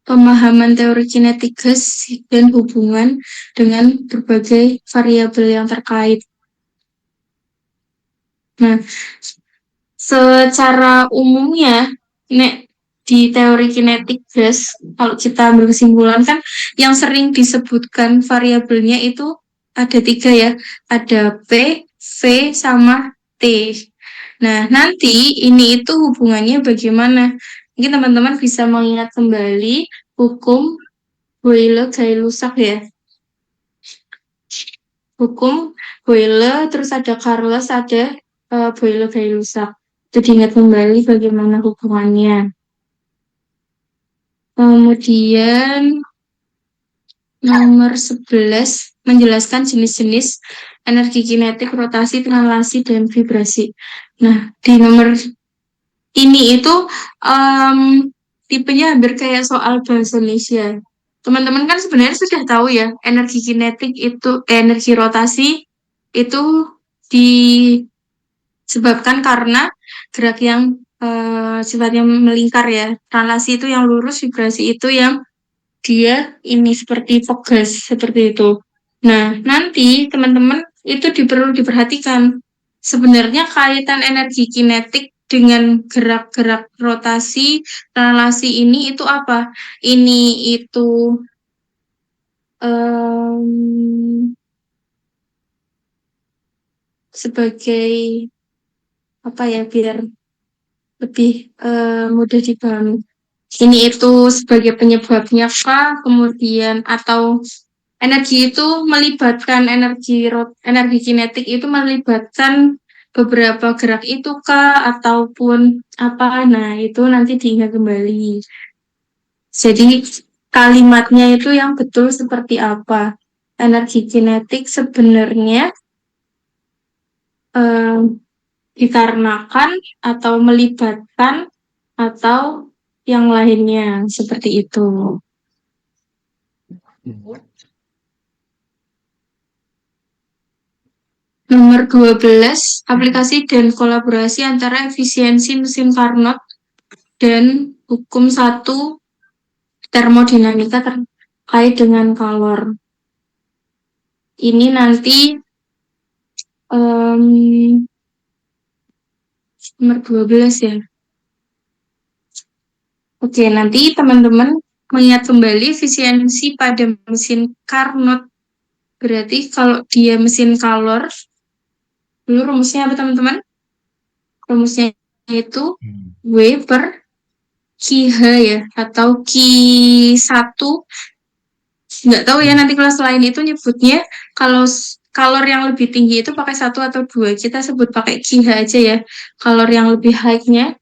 pemahaman teori kinetik gas dan hubungan dengan berbagai variabel yang terkait. Nah, secara umumnya, di teori kinetik gas, kalau kita ambil kesimpulan kan yang sering disebutkan variabelnya itu ada 3 ya, ada P, V, sama T. Nah, nanti ini itu hubungannya bagaimana? Mungkin teman-teman bisa mengingat kembali hukum Boyle-Gay-Lussac ya. Hukum Boyle, terus ada Carlos, ada Boyle-Gay-Lussac. Itu diingat kembali bagaimana hubungannya. Kemudian nomor 11 menjelaskan jenis-jenis energi kinetik, rotasi, translasi, dan vibrasi. Nah, di nomor ini itu tipenya hampir kayak soal bahasa Indonesia. Teman-teman kan sebenarnya sudah tahu ya, energi kinetik itu, energi rotasi itu disebabkan karena gerak yang sifatnya melingkar ya. Translasi itu yang lurus, vibrasi itu yang dia ini seperti pegas, seperti itu. Nah, nanti teman-teman itu perlu diperhatikan. Sebenarnya kaitan energi kinetik dengan gerak-gerak rotasi, translasi ini itu apa? Ini itu sebagai apa ya, biar lebih mudah dipahami. Ini itu sebagai penyebabnya kah, kemudian atau energi itu melibatkan energi kinetik itu melibatkan beberapa gerak itu kah ataupun apa? Nah, itu nanti diingat kembali. Jadi kalimatnya itu yang betul seperti apa? Energi kinetik sebenarnya dikarenakan atau melibatkan atau yang lainnya seperti itu. Nomor 12, aplikasi dan kolaborasi antara efisiensi mesin Carnot dan hukum 1 termodinamika terkait dengan kalor. Ini nanti nomor 12 ya. Oke, nanti teman-teman mengingat kembali efisiensi pada mesin Carnot. Berarti kalau dia mesin kalor, dulu rumusnya apa teman-teman? Rumusnya itu W per QH ya, atau Q1. Nggak tahu ya, nanti kelas lain itu nyebutnya kalau kalor yang lebih tinggi itu pakai 1 atau 2. Kita sebut pakai QH aja ya. Kalor yang lebih high-nya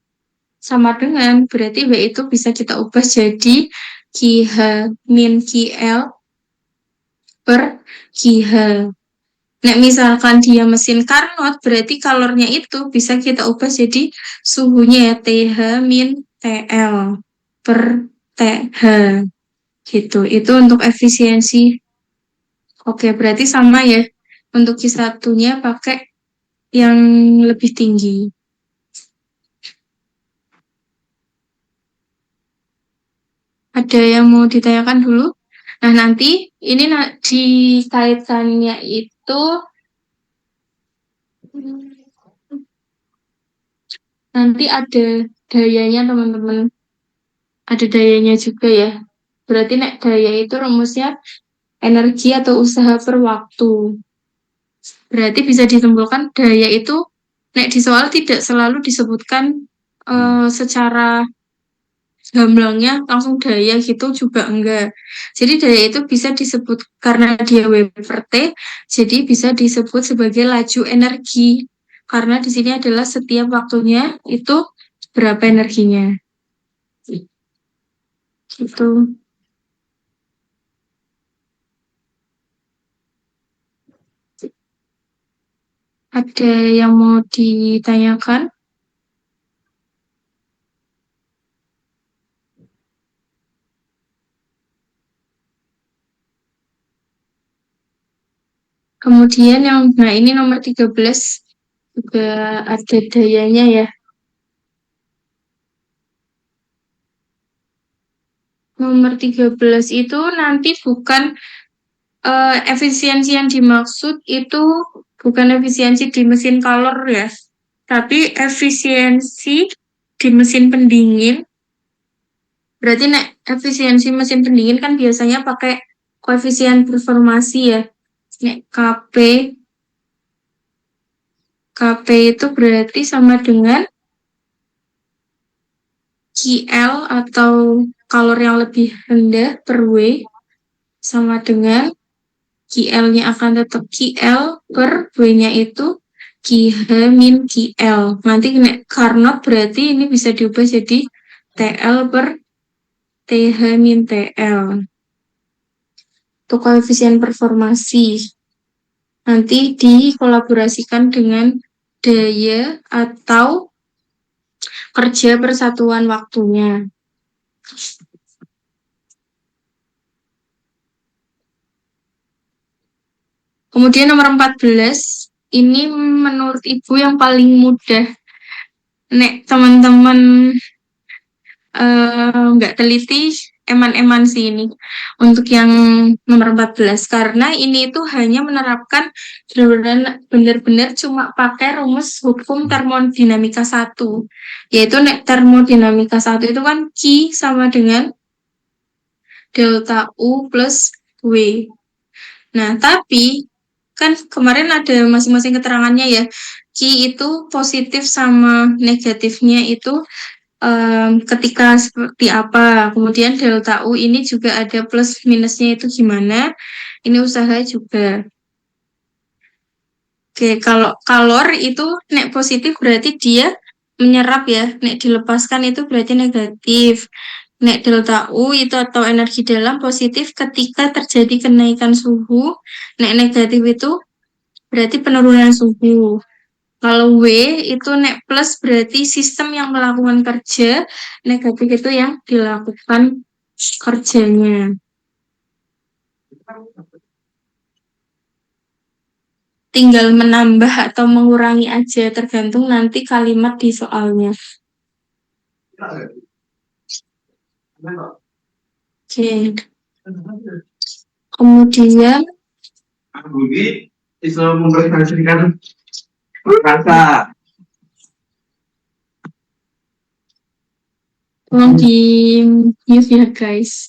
sama dengan, berarti W itu bisa kita ubah jadi QH min QL per QH. Nah, misalkan dia mesin Carnot, berarti kalornya itu bisa kita ubah jadi suhunya ya, TH min TL per TH. Gitu. Itu untuk efisiensi. Oke, berarti sama ya. Untuk Q1-nya pakai yang lebih tinggi. Ada yang mau ditanyakan dulu? Nah, nanti ini di kaitannya itu nanti ada dayanya teman-teman. Ada dayanya juga ya. Berarti nek daya itu rumusnya energi atau usaha per waktu. Berarti bisa disimpulkan daya itu nek di soal tidak selalu disebutkan secara gamblangnya langsung daya gitu juga enggak. Jadi daya itu bisa disebut karena dia W per T, jadi bisa disebut sebagai laju energi. Karena di sini adalah setiap waktunya itu berapa energinya. Gitu. Ada yang mau ditanyakan? Kemudian nah ini nomor 13 juga ada dayanya ya. Nomor 13 itu nanti bukan efisiensi yang dimaksud itu bukan efisiensi di mesin kalor ya, tapi efisiensi di mesin pendingin. Berarti nek efisiensi mesin pendingin kan biasanya pakai koefisien performasi ya. Nek KP itu berarti sama dengan KL atau kalor yang lebih rendah per W sama dengan KL-nya akan tetap KL per W-nya itu KH min KL. Nanti Carnot berarti ini bisa diubah jadi TL per TH min TL. Itu koefisien performasi. Nanti dikolaborasikan dengan daya atau kerja persatuan waktunya. Kemudian nomor 14, ini menurut Ibu yang paling mudah. Nek teman-teman nggak teliti, eman-eman sih ini. Untuk yang nomor 14, karena ini itu hanya menerapkan benar-benar cuma pakai rumus hukum termodinamika 1. Yaitu nek termodinamika 1 itu kan Q sama dengan delta U plus W. Nah, tapi kan kemarin ada masing-masing keterangannya ya. Q itu positif sama negatifnya itu ketika seperti apa. Kemudian delta U ini juga ada plus minusnya itu gimana. Ini usaha juga. Oke, kalau kalor itu nek positif berarti dia menyerap ya. Nek dilepaskan itu berarti negatif. Nek delta U itu atau energi dalam positif ketika terjadi kenaikan suhu. Nek negatif itu berarti penurunan suhu. Kalau W itu nek plus berarti sistem yang melakukan kerja, negatif itu yang dilakukan kerjanya. Tinggal menambah atau mengurangi aja, tergantung nanti kalimat di soalnya. Oke. Kemudian bisa mempresentasikan rasa. tolong di mute ya guys.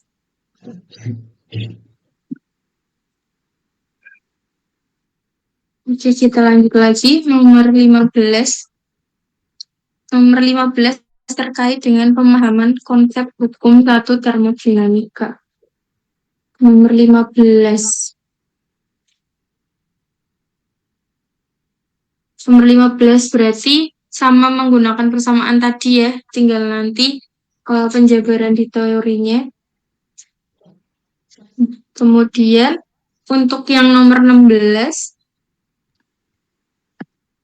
Oke, kita lanjut lagi. Nomor 15. Nomor 15 terkait dengan pemahaman konsep hukum satu termodinamika. Nomor 15. Nomor 15 berarti sama menggunakan persamaan tadi ya, tinggal nanti penjabaran di teorinya. Kemudian untuk yang nomor 16,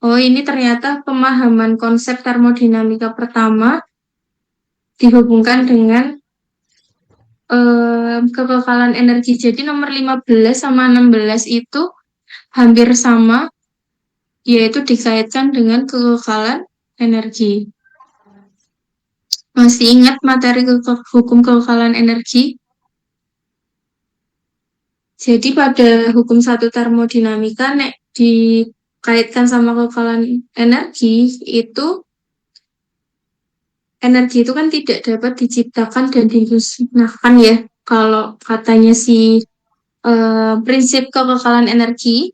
oh ini ternyata pemahaman konsep termodinamika pertama dihubungkan dengan kekekalan energi. Jadi nomor 15 sama 16 itu hampir sama, yaitu dikaitkan dengan kekekalan energi. Masih ingat materi hukum kekekalan energi? Jadi pada hukum satu termodinamika nek dikaitkan sama kekekalan energi itu energi itu kan tidak dapat diciptakan dan dimusnahkan ya. Kalau katanya si prinsip kekekalan energi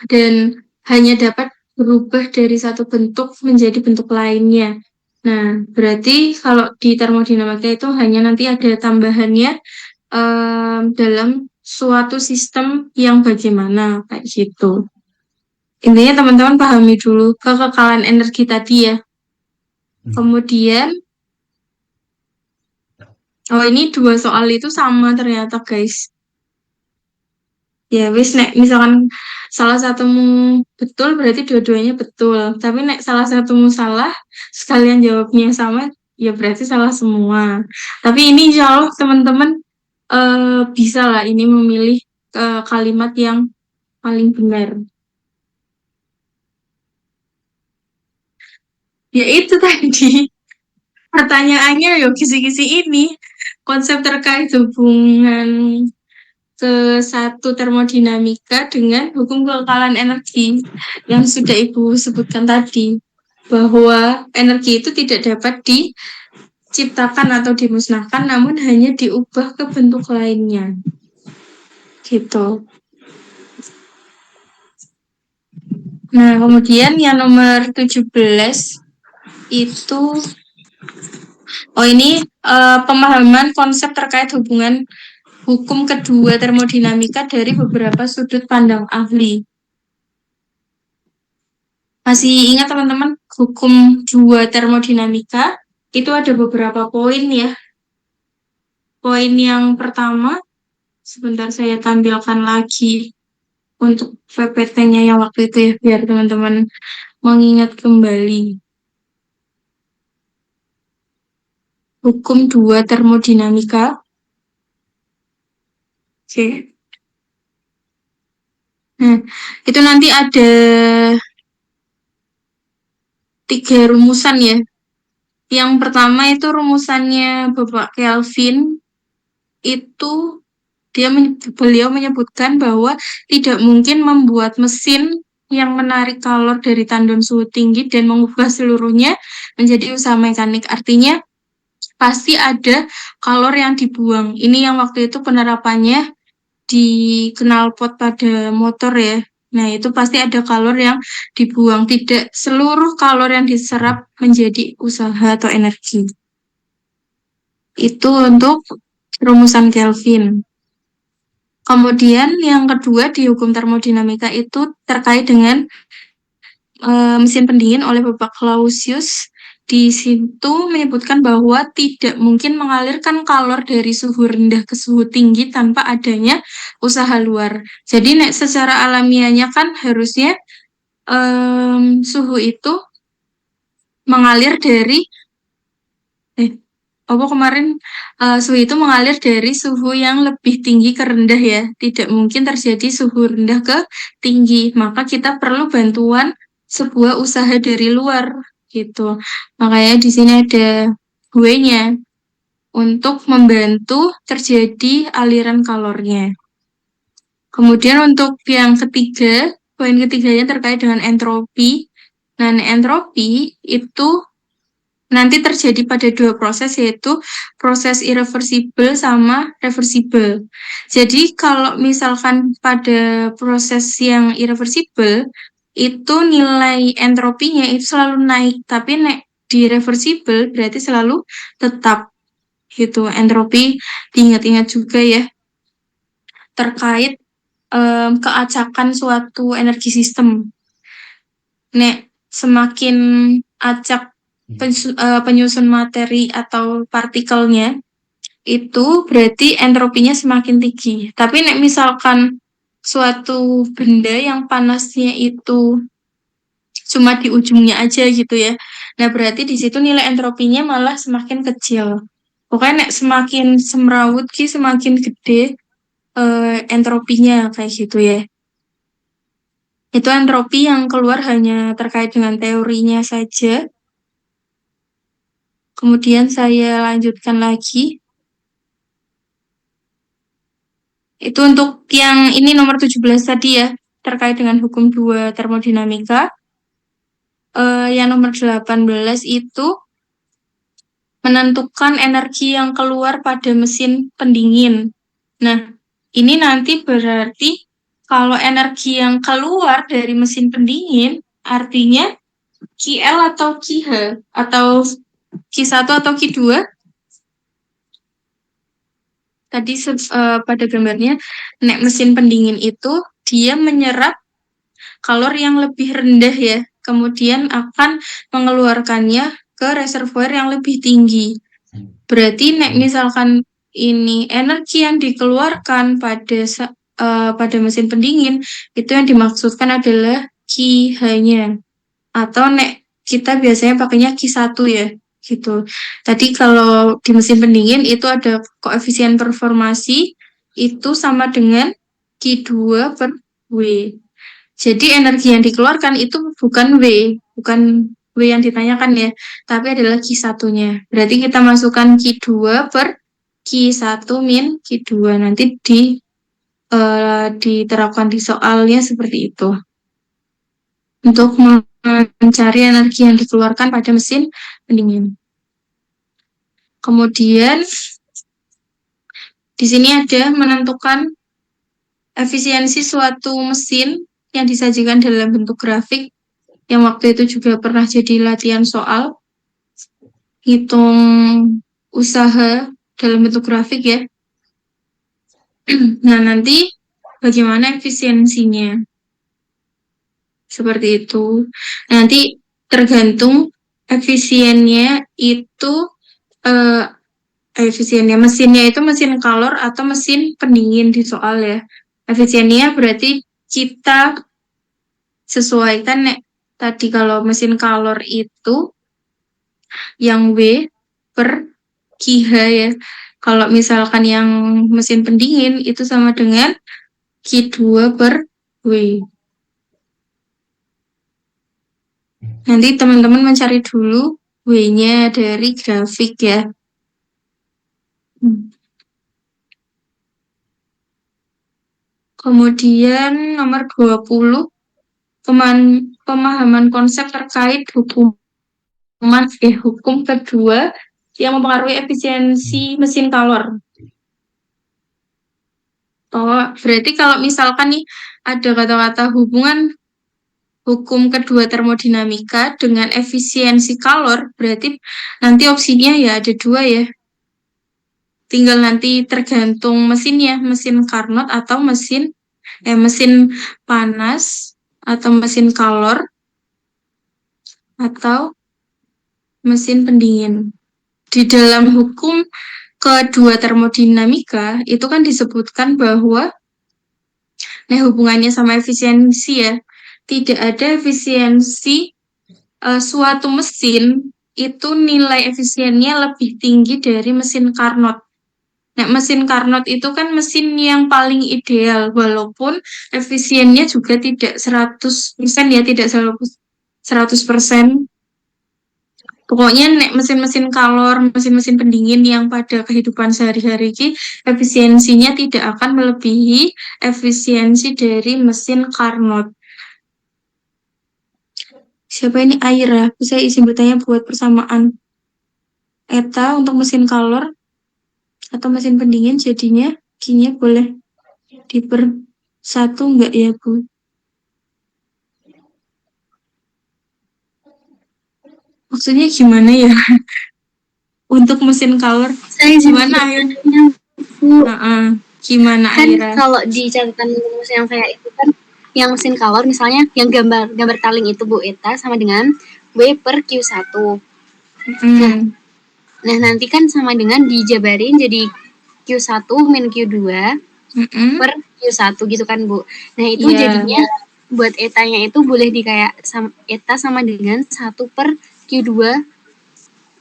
dan hanya dapat berubah dari satu bentuk menjadi bentuk lainnya. Nah, berarti kalau di termodinamika itu hanya nanti ada tambahannya dalam suatu sistem yang bagaimana kayak gitu. Intinya teman-teman pahami dulu kekekalan energi tadi ya. Kemudian, ini 2 soal itu sama ternyata guys. Ya wis nek misalkan salah satumu betul berarti dua-duanya betul. Tapi nek salah satumu salah sekalian jawabnya sama ya berarti salah semua. Tapi ini insya Allah teman-teman bisa lah ini memilih kalimat yang paling benar. Ya itu tadi pertanyaannya ya kisi-kisi ini konsep terkait hubungan ke satu termodinamika dengan hukum kekekalan energi yang sudah Ibu sebutkan tadi, bahwa energi itu tidak dapat diciptakan atau dimusnahkan, namun hanya diubah ke bentuk lainnya. Gitu. Nah, kemudian yang nomor 17 itu, ini pemahaman konsep terkait hubungan hukum kedua termodinamika dari beberapa sudut pandang ahli. Masih ingat teman-teman hukum dua termodinamika? Itu ada beberapa poin ya. Poin yang pertama, sebentar saya tampilkan lagi untuk PPT-nya yang waktu itu ya, biar teman-teman mengingat kembali. Hukum dua termodinamika. Oke. Nah, itu nanti ada 3 rumusan ya. Yang pertama itu rumusannya Bapak Kelvin, itu beliau menyebutkan bahwa tidak mungkin membuat mesin yang menarik kalor dari tandon suhu tinggi dan mengubah seluruhnya menjadi usaha mekanik. Artinya pasti ada kalor yang dibuang. Ini yang waktu itu penerapannya di knalpot pada motor ya. Nah, itu pasti ada kalor yang dibuang. Tidak seluruh kalor yang diserap menjadi usaha atau energi. Itu untuk rumusan Kelvin. Kemudian yang kedua di hukum termodinamika itu terkait dengan mesin pendingin oleh Bapak Clausius. Di situ menyebutkan bahwa tidak mungkin mengalirkan kalor dari suhu rendah ke suhu tinggi tanpa adanya usaha luar. Jadi secara alamiahnya kan harusnya suhu itu mengalir dari suhu itu mengalir dari suhu yang lebih tinggi ke rendah ya. Tidak mungkin terjadi suhu rendah ke tinggi. Maka kita perlu bantuan sebuah usaha dari luar gitu. Makanya di sini ada W-nya untuk membantu terjadi aliran kalornya. Kemudian untuk yang ketiga, poin ketiganya terkait dengan entropi. Nah, entropi itu nanti terjadi pada 2 proses, yaitu proses irreversible sama reversible. Jadi kalau misalkan pada proses yang irreversible, itu nilai entropinya itu selalu naik, tapi di reversible berarti selalu tetap gitu. Entropi diingat-ingat juga ya, terkait keacakan suatu energi sistem. Semakin acak penyusun materi atau partikelnya, itu berarti entropinya semakin tinggi. Tapi misalkan suatu benda yang panasnya itu cuma di ujungnya aja gitu ya, nah berarti di situ nilai entropinya malah semakin kecil. Pokoknya semakin semrawut semakin gede entropinya kayak gitu ya. Itu entropi yang keluar hanya terkait dengan teorinya saja. Kemudian saya lanjutkan lagi. Itu untuk yang ini nomor 17 tadi ya, terkait dengan hukum 2 termodinamika. Yang nomor 18 itu menentukan energi yang keluar pada mesin pendingin. Nah, ini nanti berarti kalau energi yang keluar dari mesin pendingin artinya QL atau QH atau Q1 atau Q2. Tadi pada gambarnya, nek mesin pendingin itu dia menyerap kalor yang lebih rendah ya, kemudian akan mengeluarkannya ke reservoir yang lebih tinggi. Berarti nek misalkan ini energi yang dikeluarkan pada mesin pendingin itu yang dimaksudkan adalah QH-nya. Atau nek kita biasanya pakainya Q1 ya, gitu. Tadi kalau di mesin pendingin itu ada koefisien performasi itu sama dengan Q2 per W. Jadi energi yang dikeluarkan itu bukan W yang ditanyakan ya, tapi adalah Q1-nya. Berarti kita masukkan Q2 per Q1 min Q2. Nanti diterapkan di soalnya seperti itu. Untuk mencari energi yang dikeluarkan pada mesin pendingin. Kemudian di sini ada menentukan efisiensi suatu mesin yang disajikan dalam bentuk grafik yang waktu itu juga pernah jadi latihan soal. Hitung usaha dalam bentuk grafik ya. Nah, nanti bagaimana efisiensinya? Seperti itu. Nanti tergantung efisiennya itu efisiennya mesinnya itu mesin kalor atau mesin pendingin di soal ya. Efisiennya berarti kita sesuaikan nek tadi kalau mesin kalor itu yang W per QH ya. Kalau misalkan yang mesin pendingin itu sama dengan Q2 per W. Nanti teman-teman mencari dulu W-nya dari grafik ya. Kemudian nomor 20, pemahaman konsep terkait hukum kedua yang mempengaruhi efisiensi mesin kalor. Oh, berarti kalau misalkan nih ada kata-kata hubungan hukum kedua termodinamika dengan efisiensi kalor, berarti nanti opsinya ya ada dua ya. Tinggal nanti tergantung mesinnya, mesin Carnot atau mesin panas atau mesin kalor atau mesin pendingin. Di dalam hukum kedua termodinamika itu kan disebutkan bahwa hubungannya sama efisiensi ya. Tidak ada efisiensi suatu mesin itu nilai efisiennya lebih tinggi dari mesin Carnot. Nah, mesin Carnot itu kan mesin yang paling ideal, walaupun efisiennya juga tidak 100% ya, tidak 100%. Pokoknya nek mesin-mesin kalor, mesin-mesin pendingin yang pada kehidupan sehari-hari ini efisiensinya tidak akan melebihi efisiensi dari mesin Carnot. Siapa ini Aira? Bisa izin bertanya buat persamaan. Eta untuk mesin kalor atau mesin pendingin jadinya Q-nya boleh diper 1 enggak ya, Bu? Maksudnya gimana ya? Untuk mesin kalor Saya gimana ya? Bu. Gimana Kan Aira? kalau di catatan rumus yang kayak itu kan yang mesin kalor misalnya yang gambar taling itu Bu eta sama dengan W per Q1. Nah, nanti kan sama dengan dijabarin jadi Q1 min Q2 per Q1 gitu kan, Bu. Nah, itu jadinya buat etanya itu boleh eta sama dengan 1 per Q2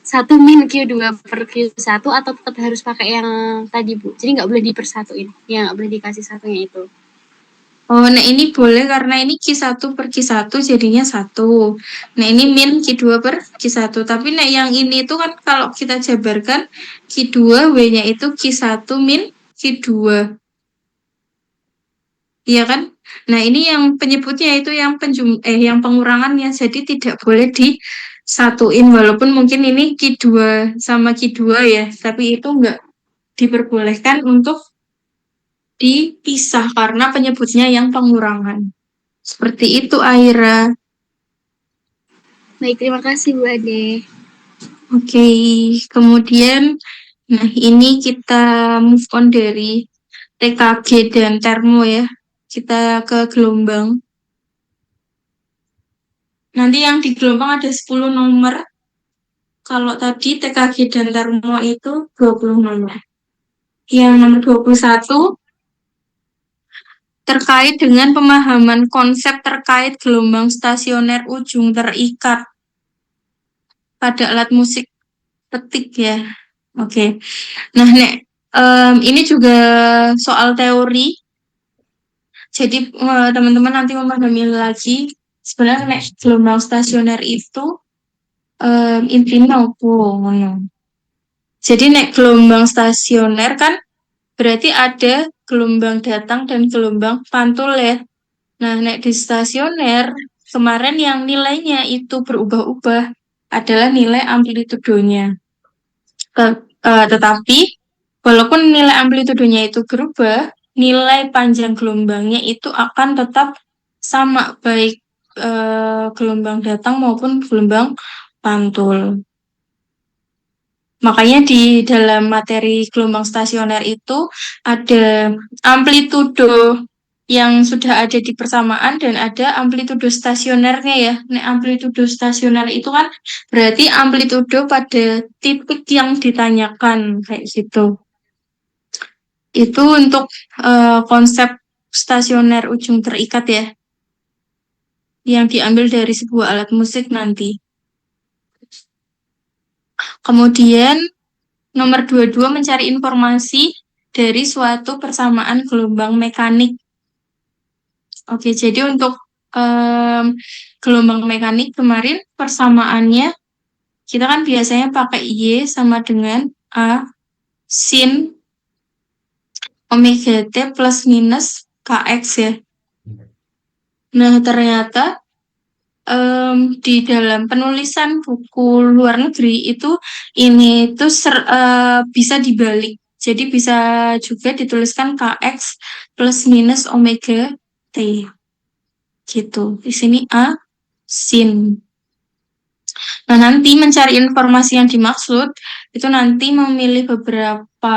1 min Q2 per Q1 atau tetap harus pakai yang tadi, Bu? Jadi nggak boleh dipersatuin, ya nggak boleh dikasih satunya itu. Oh, nah ini boleh karena ini Q1 per Q1 jadinya 1. Nah, ini min Q2 per Q1. Tapi nah yang ini itu kan kalau kita jabarkan Q2 W-nya itu Q1 min Q2. Iya kan? Nah, ini yang penyebutnya itu yang yang pengurangannya. Jadi tidak boleh satuin, walaupun mungkin ini Q2 sama Q2 ya, tapi itu enggak diperbolehkan untuk dipisah karena penyebutnya yang pengurangan. Seperti itu, Aira. Baik, terima kasih Bu Ade. Oke, kemudian, nah ini kita move on dari TKG dan termo ya. Kita ke gelombang. Nanti yang di gelombang ada 10 nomor. Kalau tadi TKG dan termo itu 20 nomor. Yang nomor 21 terkait dengan pemahaman konsep terkait gelombang stasioner ujung terikat pada alat musik petik ya. Oke. Nah, ini juga soal teori. Jadi teman-teman nanti memahami lagi sebenarnya gelombang stasioner itu intinya apa ngono. Jadi gelombang stasioner kan berarti ada gelombang datang dan gelombang pantul ya. Nah, di stasioner kemarin yang nilainya itu berubah-ubah adalah nilai amplitudonya. Tetapi walaupun nilai amplitudonya itu berubah, nilai panjang gelombangnya itu akan tetap sama baik gelombang datang maupun gelombang pantul. Makanya di dalam materi gelombang stasioner itu ada amplitudo yang sudah ada di persamaan dan ada amplitudo stasionernya ya. Amplitudo stasioner itu kan berarti amplitudo pada titik yang ditanyakan kayak gitu. Itu untuk konsep stasioner ujung terikat ya, yang diambil dari sebuah alat musik nanti. Kemudian nomor 22 mencari informasi dari suatu persamaan gelombang mekanik. Oke, jadi untuk gelombang mekanik kemarin persamaannya kita kan biasanya pakai Y sama dengan A sin omega T plus minus KX ya. Nah, ternyata di dalam penulisan buku luar negeri itu ini tuh bisa dibalik. Jadi bisa juga dituliskan KX plus minus omega T. Gitu. Di sini A sin. Nah, nanti mencari informasi yang dimaksud itu nanti memilih beberapa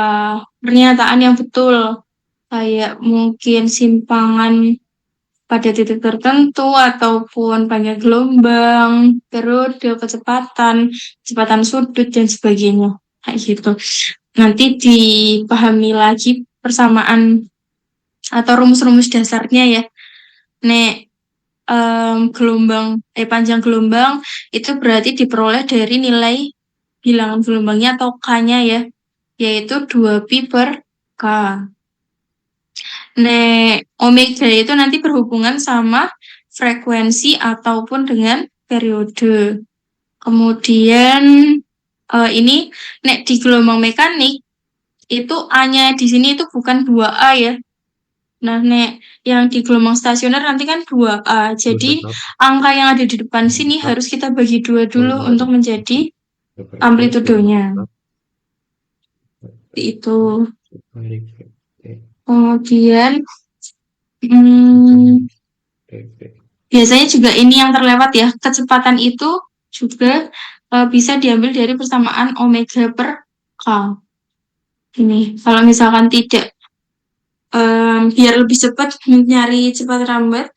pernyataan yang betul. Kayak mungkin simpangan pada titik tertentu ataupun panjang gelombang, periode, kecepatan sudut dan sebagainya. Kayak gitu. Nanti dipahami lagi persamaan atau rumus-rumus dasarnya ya. Panjang gelombang itu berarti diperoleh dari nilai bilangan gelombangnya atau K-nya ya, yaitu 2pi per K. Omega itu nanti berhubungan sama frekuensi ataupun dengan periode. Kemudian ini di gelombang mekanik itu A-nya di sini itu bukan 2A ya. Nah, yang di gelombang stasioner nanti kan 2A. Jadi angka yang ada di depan sini harus kita bagi 2 dulu untuk menjadi amplitudonya. Itu. Kemudian biasanya juga ini yang terlewat ya, kecepatan itu juga bisa diambil dari persamaan omega per K. Ini kalau misalkan tidak biar lebih cepat mencari cepat lambat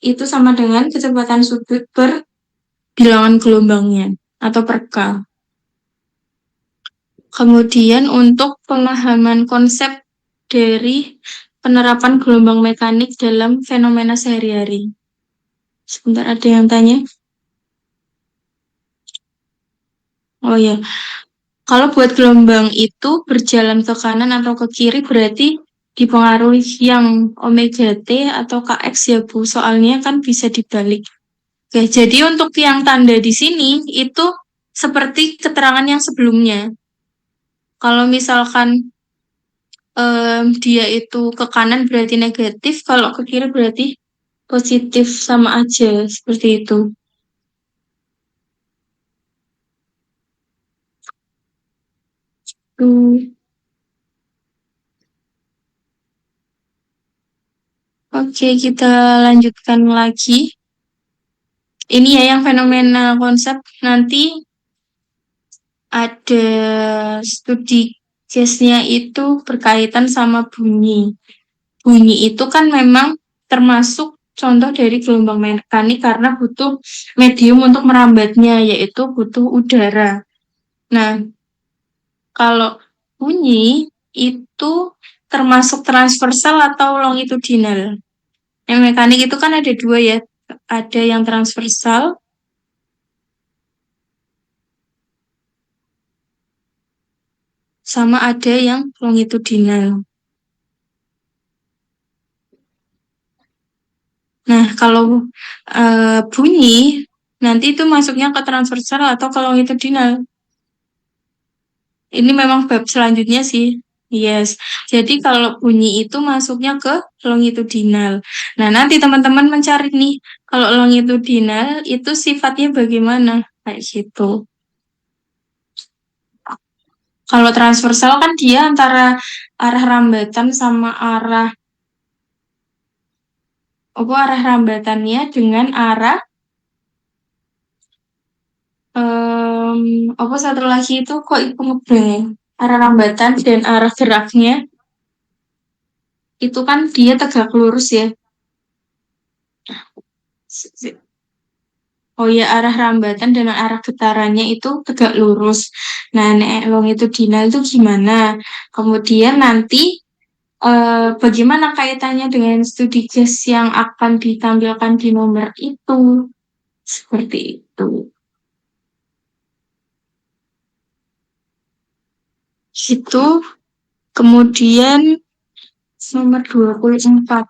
itu sama dengan kecepatan sudut per bilangan gelombangnya atau per K. Kemudian untuk pemahaman konsep dari penerapan gelombang mekanik dalam fenomena sehari-hari. Sebentar, ada yang tanya? Oh ya, kalau buat gelombang itu berjalan ke kanan atau ke kiri berarti dipengaruhi yang omega T atau KX ya Bu, soalnya kan bisa dibalik. Oke, jadi untuk yang tanda di sini itu seperti keterangan yang sebelumnya. Kalau misalkan dia itu ke kanan berarti negatif, kalau ke kiri berarti positif, sama aja seperti itu. Oke, kita lanjutkan lagi. Ini ya yang fenomena konsep. Nanti ada studi case-nya itu berkaitan sama bunyi. Bunyi itu kan memang termasuk contoh dari gelombang mekanik karena butuh medium untuk merambatnya, yaitu butuh udara. Nah, kalau bunyi itu termasuk transversal atau longitudinal. Yang mekanik itu kan ada dua ya, ada yang transversal sama ada yang longitudinal. Nah, kalau bunyi nanti itu masuknya ke transversal atau ke longitudinal. Ini memang bab selanjutnya sih. Yes. Jadi kalau bunyi itu masuknya ke longitudinal. Nah, nanti teman-teman mencari nih, kalau longitudinal itu sifatnya bagaimana? Kayak gitu. Kalau transversal kan dia antara arah rambatan sama arah rambatannya dengan arah apa satu lagi itu kok ibu ngebreng ya? Arah rambatan dan arah geraknya itu kan dia tegak lurus ya. Oh ya, arah rambatan dan arah getarannya itu tegak lurus. Nah, longitudinal itu gimana? Kemudian nanti bagaimana kaitannya dengan studi case yang akan ditampilkan di nomor itu? Seperti itu. Gitu. Kemudian nomor 24.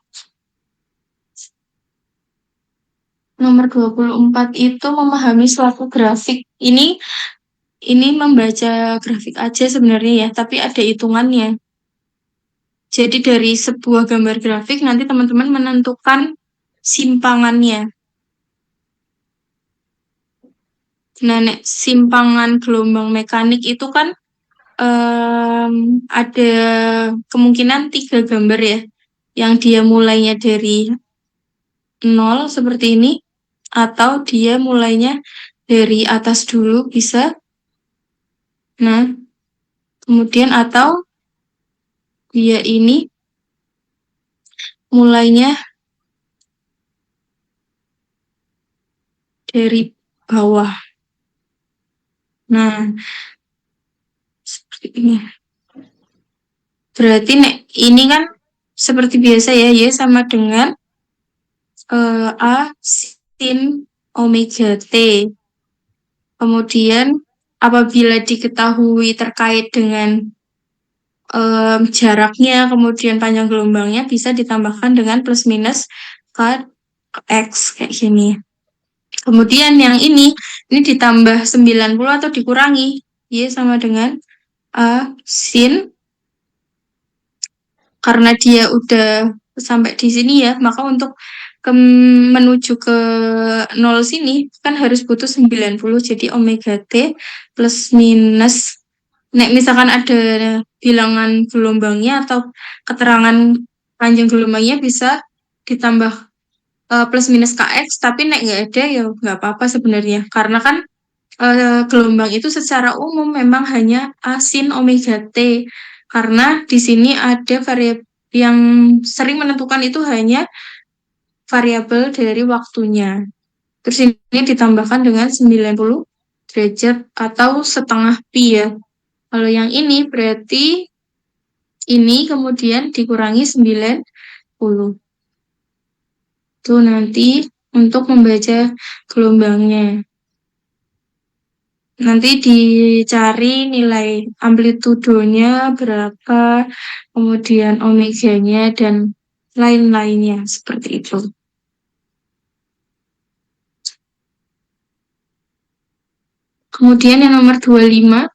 Nomor 24 itu memahami suatu grafik. Ini membaca grafik aja sebenarnya ya, tapi ada hitungannya. Jadi dari sebuah gambar grafik nanti teman-teman menentukan simpangannya. Nah, simpangan gelombang mekanik itu kan ada kemungkinan 3 gambar ya, yang dia mulainya dari 0 seperti ini, atau dia mulainya dari atas dulu bisa. Nah, kemudian atau dia ini mulainya dari bawah. Nah, seperti ini. Berarti ini kan seperti biasa ya, Y sama dengan A sin omega T. Kemudian apabila diketahui terkait dengan jaraknya, kemudian panjang gelombangnya bisa ditambahkan dengan plus minus X kayak gini. Kemudian yang ini ditambah 90 atau dikurangi. Y sama dengan A sin, karena dia udah sampai di sini ya, maka untuk menuju ke 0 sini kan harus butuh 90. Jadi omega T plus minus, misalkan ada bilangan gelombangnya atau keterangan panjang gelombangnya bisa ditambah plus minus KX, tapi nggak ada ya nggak apa-apa sebenarnya. Karena kan gelombang itu secara umum memang hanya A sin omega T. Karena di sini ada variabel yang sering menentukan itu hanya variabel dari waktunya. Terus ini ditambahkan dengan 90 derajat atau setengah pi ya. Kalau yang ini berarti ini kemudian dikurangi 90. Itu nanti untuk membaca gelombangnya. Nanti dicari nilai amplitudonya berapa, kemudian omeganya, dan lain-lainnya seperti itu. Kemudian yang nomor 25,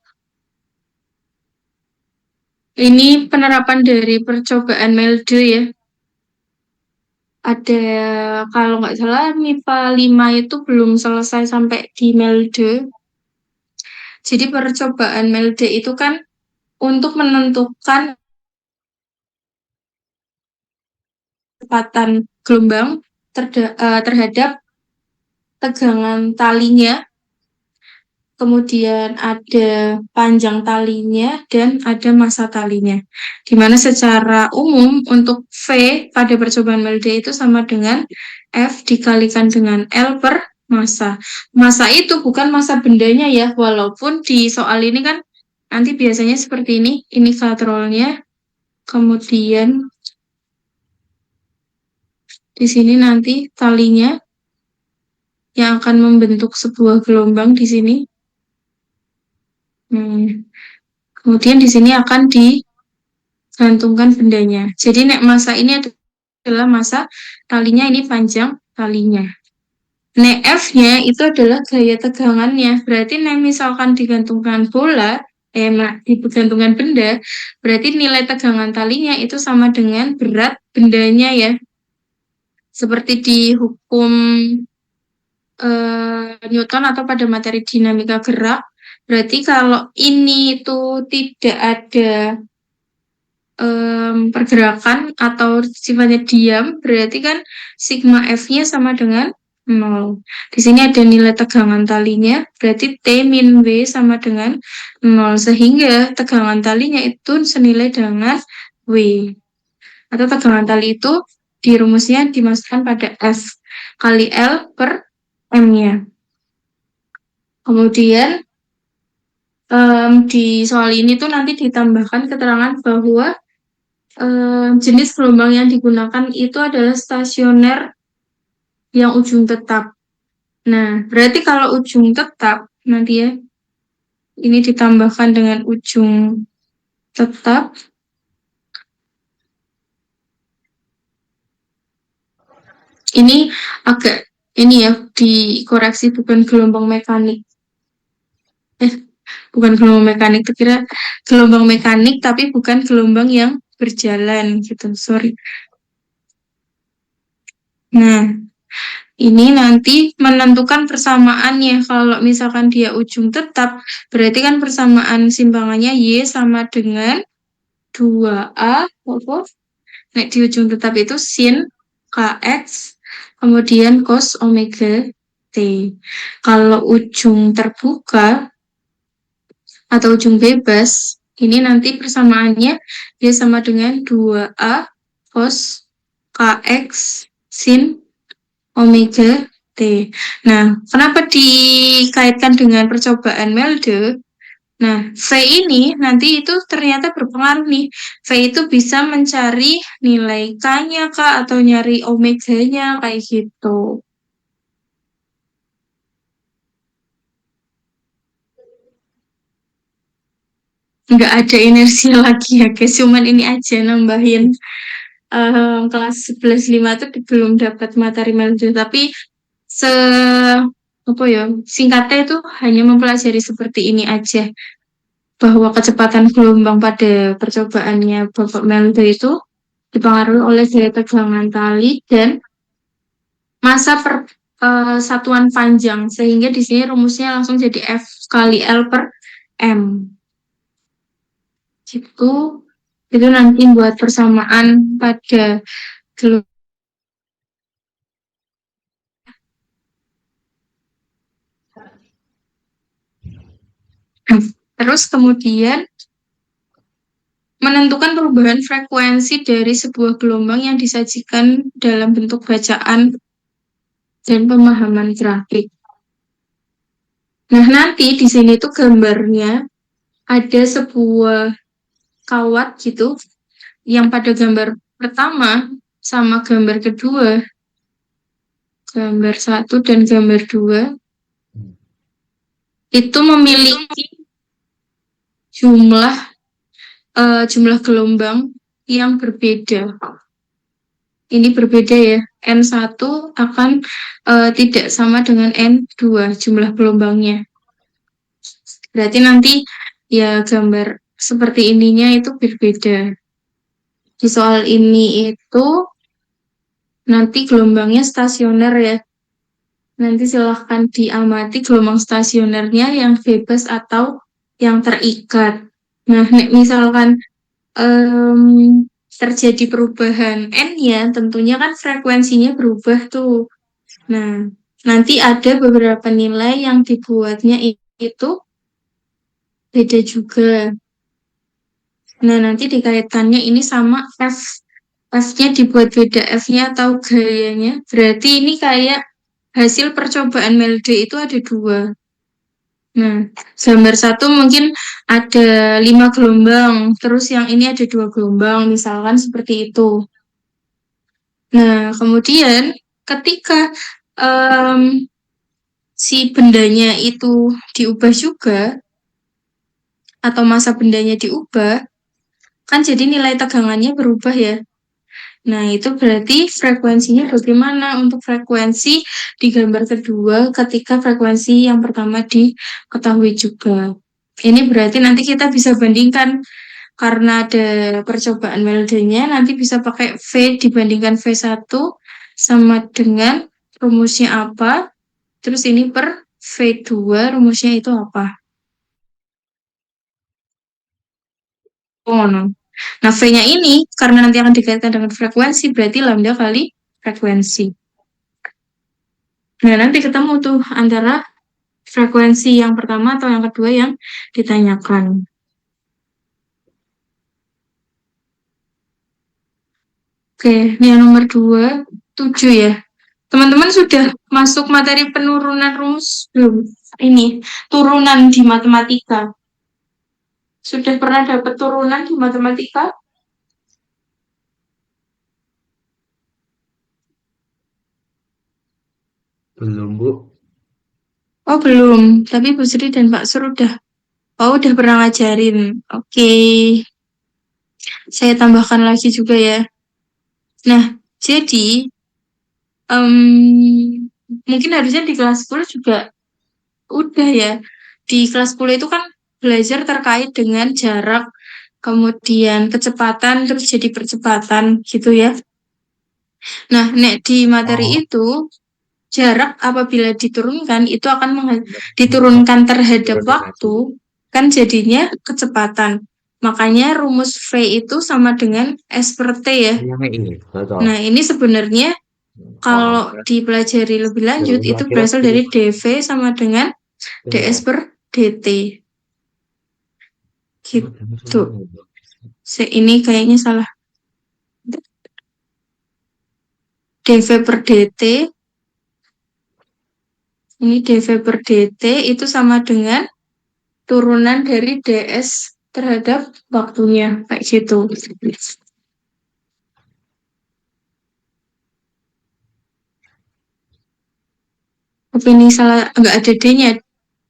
ini penerapan dari percobaan Melde ya. Ada, kalau nggak salah, MIPA 5 itu belum selesai sampai di Melde. Jadi percobaan Melde itu kan untuk menentukan kecepatan gelombang terhadap tegangan talinya, kemudian ada panjang talinya, dan ada massa talinya. Dimana secara umum untuk V pada percobaan Melde itu sama dengan F dikalikan dengan L per massa. Massa itu bukan massa bendanya ya, walaupun di soal ini kan nanti biasanya seperti ini katrolnya, kemudian di sini nanti talinya yang akan membentuk sebuah gelombang di sini. Kemudian di sini akan digantungkan bendanya. Jadi nek massa ini adalah massa talinya, ini panjang talinya. Nek F-nya itu adalah gaya tegangannya. Berarti nek misalkan digantungkan bola, digantungkan benda, berarti nilai tegangan talinya itu sama dengan berat bendanya ya. Seperti di hukum Newton atau pada materi dinamika gerak, berarti kalau ini itu tidak ada pergerakan atau sifatnya diam, berarti kan sigma F-nya sama dengan 0. Di sini ada nilai tegangan talinya, berarti T min W sama dengan 0, sehingga tegangan talinya itu senilai dengan W. Atau tegangan tali itu di rumusnya dimasukkan pada F kali L per M-nya. Kemudian di soal ini tuh nanti ditambahkan keterangan bahwa jenis gelombang yang digunakan itu adalah stasioner yang ujung tetap. Nah, berarti kalau ujung tetap, nanti ya, ini ditambahkan dengan ujung tetap. Ini agak, ini ya, dikoreksi bukan gelombang mekanik. Bukan gelombang mekanik, kira gelombang mekanik, tapi bukan gelombang yang berjalan gitu, sorry. Nah, ini nanti menentukan persamaannya. Kalau misalkan dia ujung tetap, berarti kan persamaan simpangannya Y sama dengan 2A, Nek di ujung tetap itu sin KX, kemudian cos omega T. Kalau ujung terbuka atau ujung bebas, ini nanti persamaannya dia sama dengan 2A cos KX sin omega T. Nah, kenapa dikaitkan dengan percobaan Melde? Nah, V ini nanti itu ternyata berpengaruh nih. V itu bisa mencari nilai K-nya Kak, atau nyari omega-nya kayak gitu. Nggak ada inersi lagi ya guys, cuman ini aja nambahin kelas 11.5 tuh belum dapat materi Melde, tapi singkatnya itu hanya mempelajari seperti ini aja, bahwa kecepatan gelombang pada percobaannya Bapak Melde itu dipengaruhi oleh gaya tegangan tali dan massa per satuan panjang, sehingga di sini rumusnya langsung jadi F kali L per M. Gitu. Itu nanti buat persamaan pada gelombang. Terus kemudian menentukan perubahan frekuensi dari sebuah gelombang yang disajikan dalam bentuk bacaan dan pemahaman grafik. Nah, nanti di sini tuh gambarnya ada sebuah kawat gitu, yang pada gambar pertama sama gambar kedua, gambar 1 dan gambar 2, itu memiliki jumlah gelombang yang berbeda. Ini berbeda ya, N1 akan tidak sama dengan N2 jumlah gelombangnya. Berarti nanti ya gambar seperti ininya itu berbeda. Di soal ini itu nanti gelombangnya stasioner ya. Nanti silahkan diamati gelombang stasionernya yang bebas atau yang terikat. Nah, misalkan terjadi perubahan N ya, tentunya kan frekuensinya berubah tuh. Nah, nanti ada beberapa nilai yang dibuatnya itu beda juga. Nah, nanti dikaitannya ini sama F. F-nya dibuat beda F-nya atau gayanya. Berarti ini kayak hasil percobaan Melde itu ada dua. Nah, gambar satu mungkin ada 5 gelombang, terus yang ini ada 2 gelombang, misalkan seperti itu. Nah, kemudian ketika si bendanya itu diubah juga, atau masa bendanya diubah, kan jadi nilai tegangannya berubah ya. Nah, itu berarti frekuensinya bagaimana untuk frekuensi di gambar kedua ketika frekuensi yang pertama diketahui juga. Ini berarti nanti kita bisa bandingkan karena ada percobaan Melde-nya, nanti bisa pakai V dibandingkan V1 sama dengan rumusnya apa, terus ini per V2 rumusnya itu apa. Oh, no. Nah, V-nya ini, karena nanti akan dikaitkan dengan frekuensi, berarti lambda kali frekuensi. Nah, nanti ketemu tuh antara frekuensi yang pertama atau yang kedua yang ditanyakan. Oke, ini yang nomor 2, 7 ya. Teman-teman sudah masuk materi penurunan rumus belum? Ini, turunan di matematika. Sudah pernah dapat turunan di matematika? Belum, Bu. Oh, belum. Tapi Bu Sri dan Pak Sur udah. Oh, udah pernah ngajarin. Oke. Saya tambahkan lagi juga ya. Nah, jadi mungkin harusnya di kelas 10 juga udah ya. Di kelas 10 itu kan belajar terkait dengan jarak, kemudian kecepatan, terus jadi percepatan gitu ya. Nah, di materi itu, jarak apabila diturunkan, itu akan diturunkan terhadap waktu, kan jadinya kecepatan. Makanya rumus V itu sama dengan S per T ya. Nah, ini sebenarnya kalau dipelajari lebih lanjut, itu berasal dari dV sama dengan ds per dt. Gitu. Ini kayaknya salah. dV per dt. Ini dV per dt itu sama dengan turunan dari ds terhadap waktunya. Kayak gitu. Tapi ini salah, nggak ada D-nya.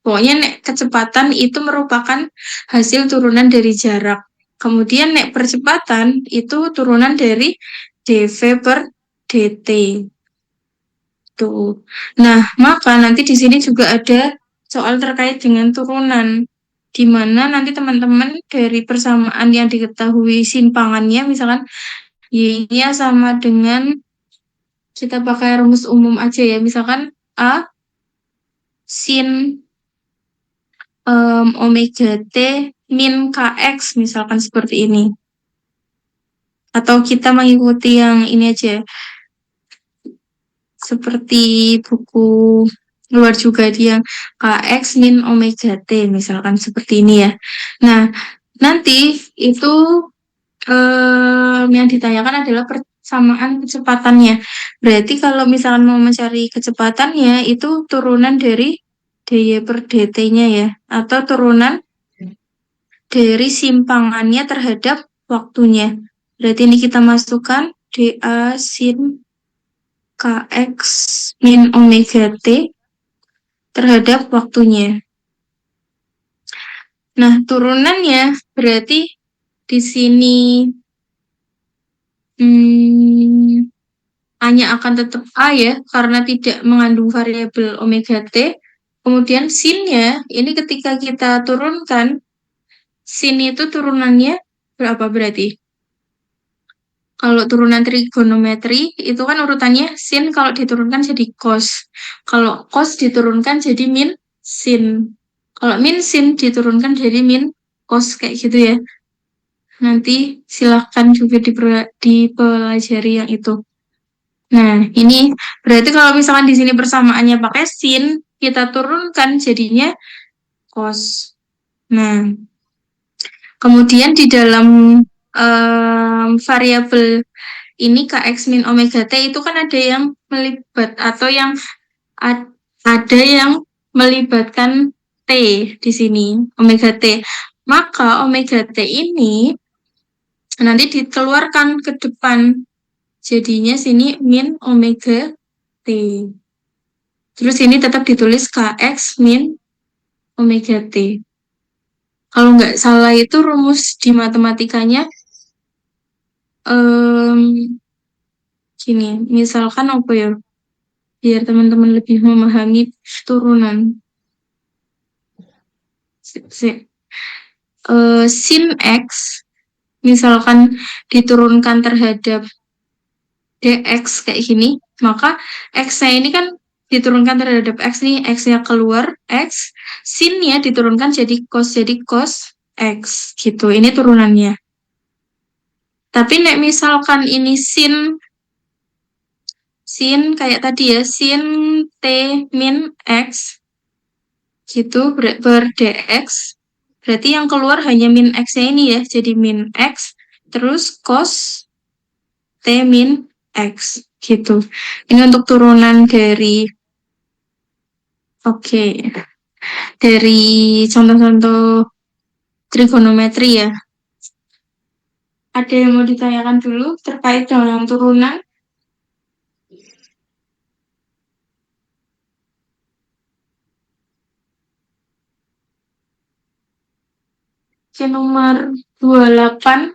Pokoknya kecepatan itu merupakan hasil turunan dari jarak. Kemudian percepatan itu turunan dari dV per dt. Tuh. Nah, maka nanti di sini juga ada soal terkait dengan turunan, di mana nanti teman-teman dari persamaan yang diketahui simpangannya, misalkan Y-nya sama dengan, kita pakai rumus umum aja ya, misalkan A sin omega T min Kx, misalkan seperti ini. Atau kita mengikuti yang ini aja, seperti buku luar juga dia Kx min omega T, misalkan seperti ini ya. Nah, nanti itu yang ditanyakan adalah persamaan kecepatannya. Berarti kalau misalkan mau mencari kecepatannya, itu turunan dari dy per dt-nya ya, atau turunan dari simpangannya terhadap waktunya. Berarti ini kita masukkan dA sin Kx min omega T terhadap waktunya. Nah, turunannya berarti di sini A-nya akan tetap A ya, karena tidak mengandung variabel omega T. Kemudian sin-nya, ini ketika kita turunkan, sin itu turunannya berapa berarti? Kalau turunan trigonometri, itu kan urutannya sin kalau diturunkan jadi cos. Kalau cos diturunkan jadi min sin. Kalau min sin diturunkan jadi min kos kayak gitu ya. Nanti silahkan juga dipelajari yang itu. Nah, ini berarti kalau misalkan di sini persamaannya pakai sin, kita turunkan jadinya cos. Nah, kemudian di dalam variabel ini kx min omega t itu kan ada yang melibat atau yang ada yang melibatkan t di sini, omega t. Maka omega t ini nanti dikeluarkan ke depan. Jadinya sini min omega t. Terus ini tetap ditulis kx min omega t. Kalau nggak salah itu rumus di matematikanya gini, misalkan apa ya? Biar teman-teman lebih memahami turunan. Sin x misalkan diturunkan terhadap dx kayak gini, maka x-nya ini kan diturunkan terhadap x nih, x-nya keluar, x, sin-nya diturunkan jadi cos x gitu. Ini turunannya. Tapi nek misalkan ini sin kayak tadi ya, sin t min x gitu per dx, berarti yang keluar hanya min x-nya ini ya, jadi min x terus cos t min x gitu. Ini untuk turunan dari dari contoh-contoh trigonometri ya. Ada yang mau ditanyakan dulu terkait dengan turunan? Nomor 28.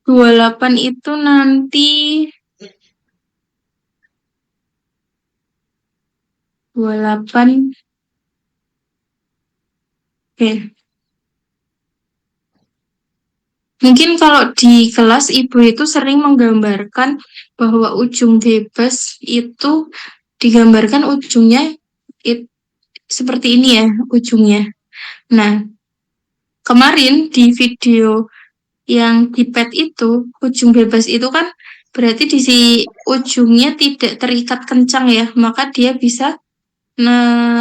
28 itu nanti 28. Mungkin kalau di kelas ibu itu sering menggambarkan bahwa ujung bebas itu digambarkan ujungnya seperti ini ya ujungnya. Nah, kemarin di video yang di pad itu, ujung bebas itu kan berarti di si ujungnya tidak terikat kencang ya, maka dia bisa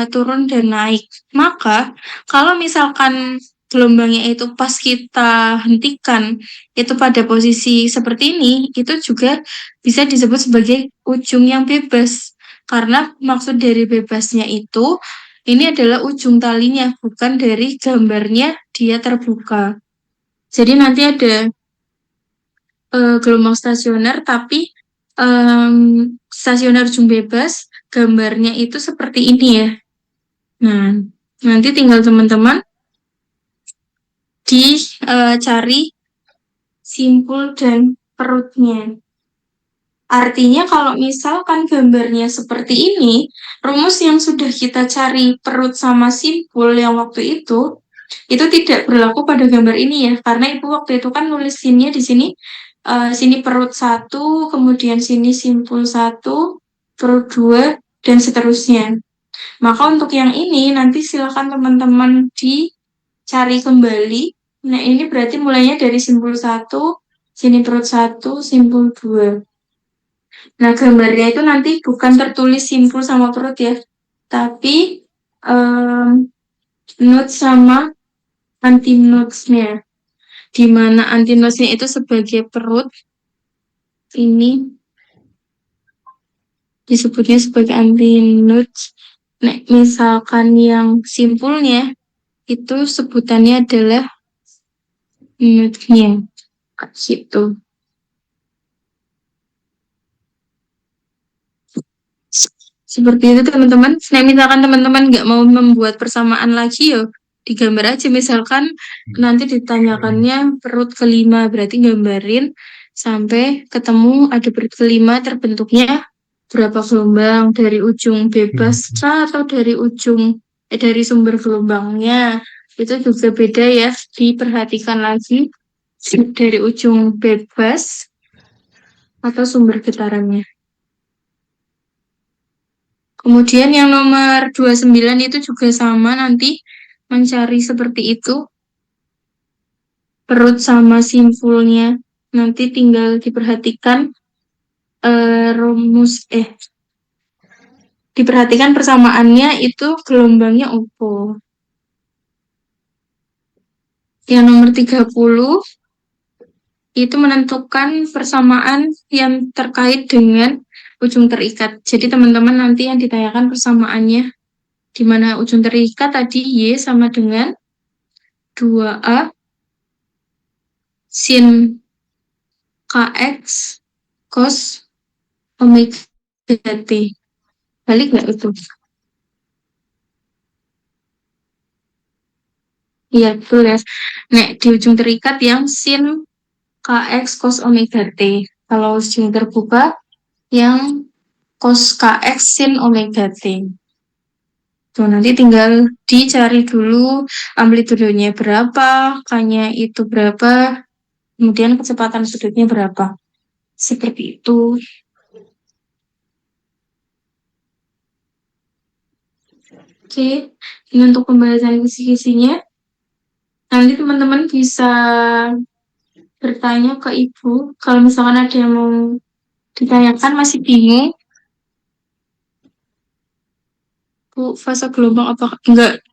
turun dan naik. Maka kalau misalkan gelombangnya itu pas kita hentikan itu pada posisi seperti ini, itu juga bisa disebut sebagai ujung yang bebas. Karena maksud dari bebasnya itu ini adalah ujung talinya, bukan dari gambarnya dia terbuka. Jadi nanti ada gelombang stasioner, tapi stasioner ujung bebas, gambarnya itu seperti ini ya. Nah, nanti tinggal teman-teman dicari simpul dan perutnya. Artinya kalau misalkan gambarnya seperti ini, rumus yang sudah kita cari perut sama simpul yang waktu itu tidak berlaku pada gambar ini ya, karena ibu waktu itu kan nulis sinnya di sini, sini perut 1, kemudian sini simpul 1, perut 2, dan seterusnya. Maka untuk yang ini nanti silakan teman-teman dicari kembali. Nah ini berarti mulainya dari simpul 1, sini perut 1, simpul 2. Nah, gambarnya itu nanti bukan tertulis simpul sama perut ya, tapi notes sama antinodes-nya. Di mana antinodes-nya itu sebagai perut, ini disebutnya sebagai antinodes. Nah, misalkan yang simpulnya itu sebutannya adalah nodesnya. Gitu. Seperti itu teman-teman. Nah, misalkan teman-teman nggak mau membuat persamaan lagi ya, digambar aja. Misalkan nanti ditanyakannya perut kelima, berarti gambarin sampai ketemu ada perut kelima terbentuknya berapa gelombang dari ujung bebas atau dari ujung dari sumber gelombangnya. Itu juga beda ya, diperhatikan lagi dari ujung bebas atau sumber getarannya. Kemudian yang nomor 29 itu juga sama, nanti mencari seperti itu. perut sama simpulnya. Nanti tinggal diperhatikan diperhatikan persamaannya itu gelombangnya opo. Yang nomor 30 itu menentukan persamaan yang terkait dengan ujung terikat. Jadi teman-teman nanti yang ditanyakan persamaannya, di mana ujung terikat tadi Y sama dengan 2A sin KX cos omega T. Balik nggak itu? Iya, betul ya. Nek, di ujung terikat yang sin KX cos omega T. Kalau ujung terbuka, yang cos KX sin omega T. Tuh, nanti tinggal dicari dulu amplitudenya berapa, K-nya itu berapa, kemudian kecepatan sudutnya berapa. Seperti itu. Oke, ini untuk pembahasan kisi-kisinya. Nanti teman-teman bisa bertanya ke ibu kalau misalkan ada yang mau ditanyakan masih bingung. Bu, fase gelombang apa enggak?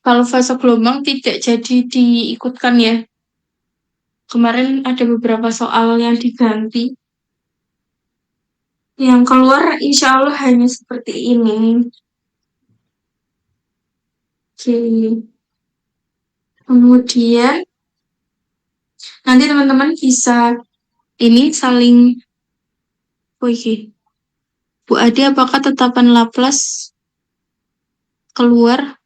Kalau fase gelombang tidak jadi diikutkan ya. Kemarin ada beberapa soal yang diganti. Yang keluar insya Allah hanya seperti ini. Oke. Kemudian nanti teman-teman bisa ini saling Bu Adi, apakah tetapan Laplace keluar?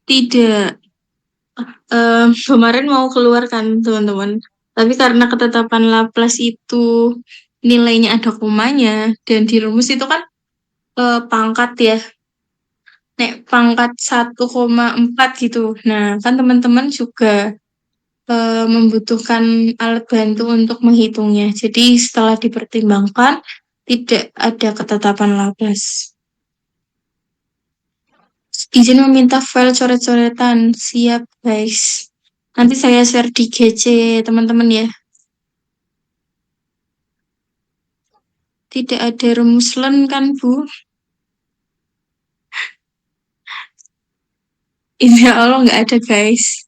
Tidak. Kemarin mau keluar kan teman-teman. Tapi karena ketetapan Laplace itu nilainya ada komanya dan di rumus itu kan pangkat ya. Nek pangkat 1,4 gitu. Nah, kan teman-teman juga membutuhkan alat bantu untuk menghitungnya. Jadi setelah dipertimbangkan tidak ada ketetapan Laplace. Izin meminta file coret-coretan. Siap, guys. Nanti saya share di GC teman-teman ya. Tidak ada rumus len kan, Bu? Insya Allah nggak ada, guys.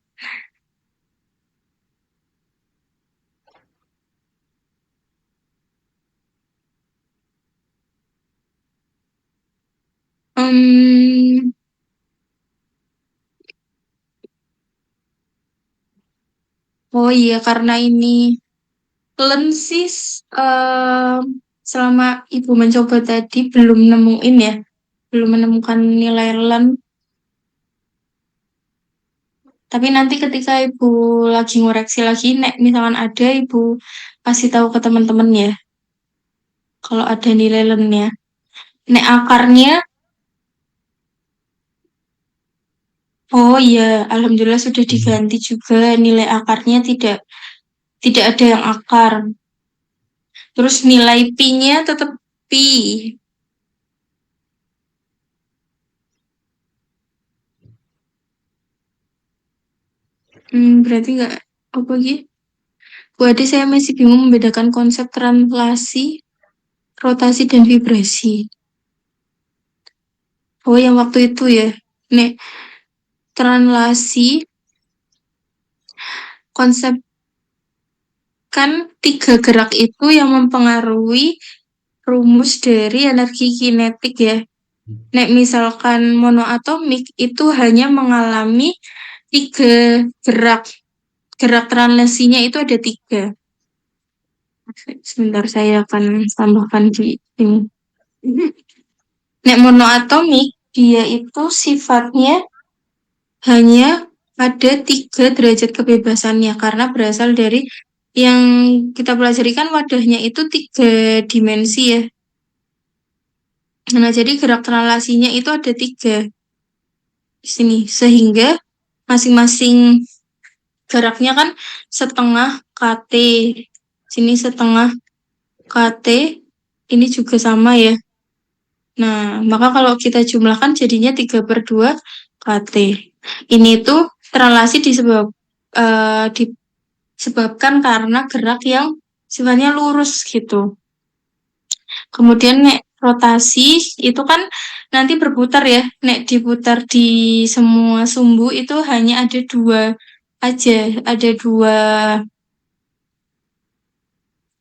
Oh iya, karena ini lensis selama Ibu mencoba tadi belum nemuin ya, belum menemukan nilai len. Tapi nanti ketika Ibu lagi ngoreksi lagi, nek misalkan ada Ibu kasih tahu ke teman-teman ya, kalau ada nilai lennya. Nek akarnya, oh iya, alhamdulillah sudah diganti juga nilai akarnya tidak ada yang akar. Terus nilai pi-nya tetap pi. Berarti nggak apa gitu. Bu Ade, saya masih bingung membedakan konsep translasi, rotasi, dan vibrasi. Oh, yang waktu itu ya. Nek, translasi, konsep kan 3 gerak itu yang mempengaruhi rumus dari energi kinetik ya. Nek misalkan monoatomik itu hanya mengalami 3 gerak. Gerak translasinya itu ada 3. Sebentar saya akan tambahkan di sini. Nek monoatomik dia itu sifatnya hanya ada 3 derajat kebebasannya karena berasal dari yang kita pelajari kan wadahnya itu 3 dimensi ya. Nah, jadi gerak translasinya itu ada 3 di sini sehingga masing-masing geraknya kan setengah KT. Sini setengah KT, ini juga sama ya. Nah, maka kalau kita jumlahkan jadinya 3/2 KT. Ini tuh translasi disebabkan karena gerak yang sifatnya lurus gitu. Kemudian nek rotasi itu kan nanti berputar ya. Nek diputar di semua sumbu itu hanya ada dua aja, ada dua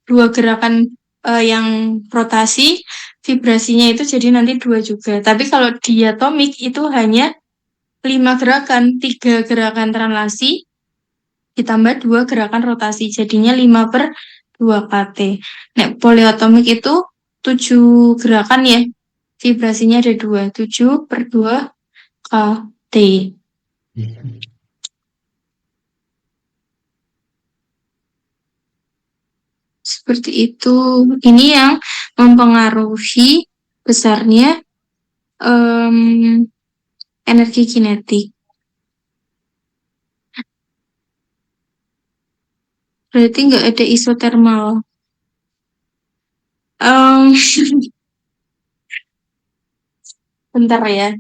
gerakan yang rotasi, vibrasinya itu jadi nanti dua juga. Tapi kalau diatomik itu hanya 5 gerakan, 3 gerakan translasi ditambah 2 gerakan rotasi, jadinya 5/2 kT. Nek poliatomik itu 7 gerakan ya, vibrasinya ada 2, 7/2 kT. Seperti itu. Ini yang mempengaruhi besarnya energi kinetik. Berarti nggak ada isotermal. Bentar ya.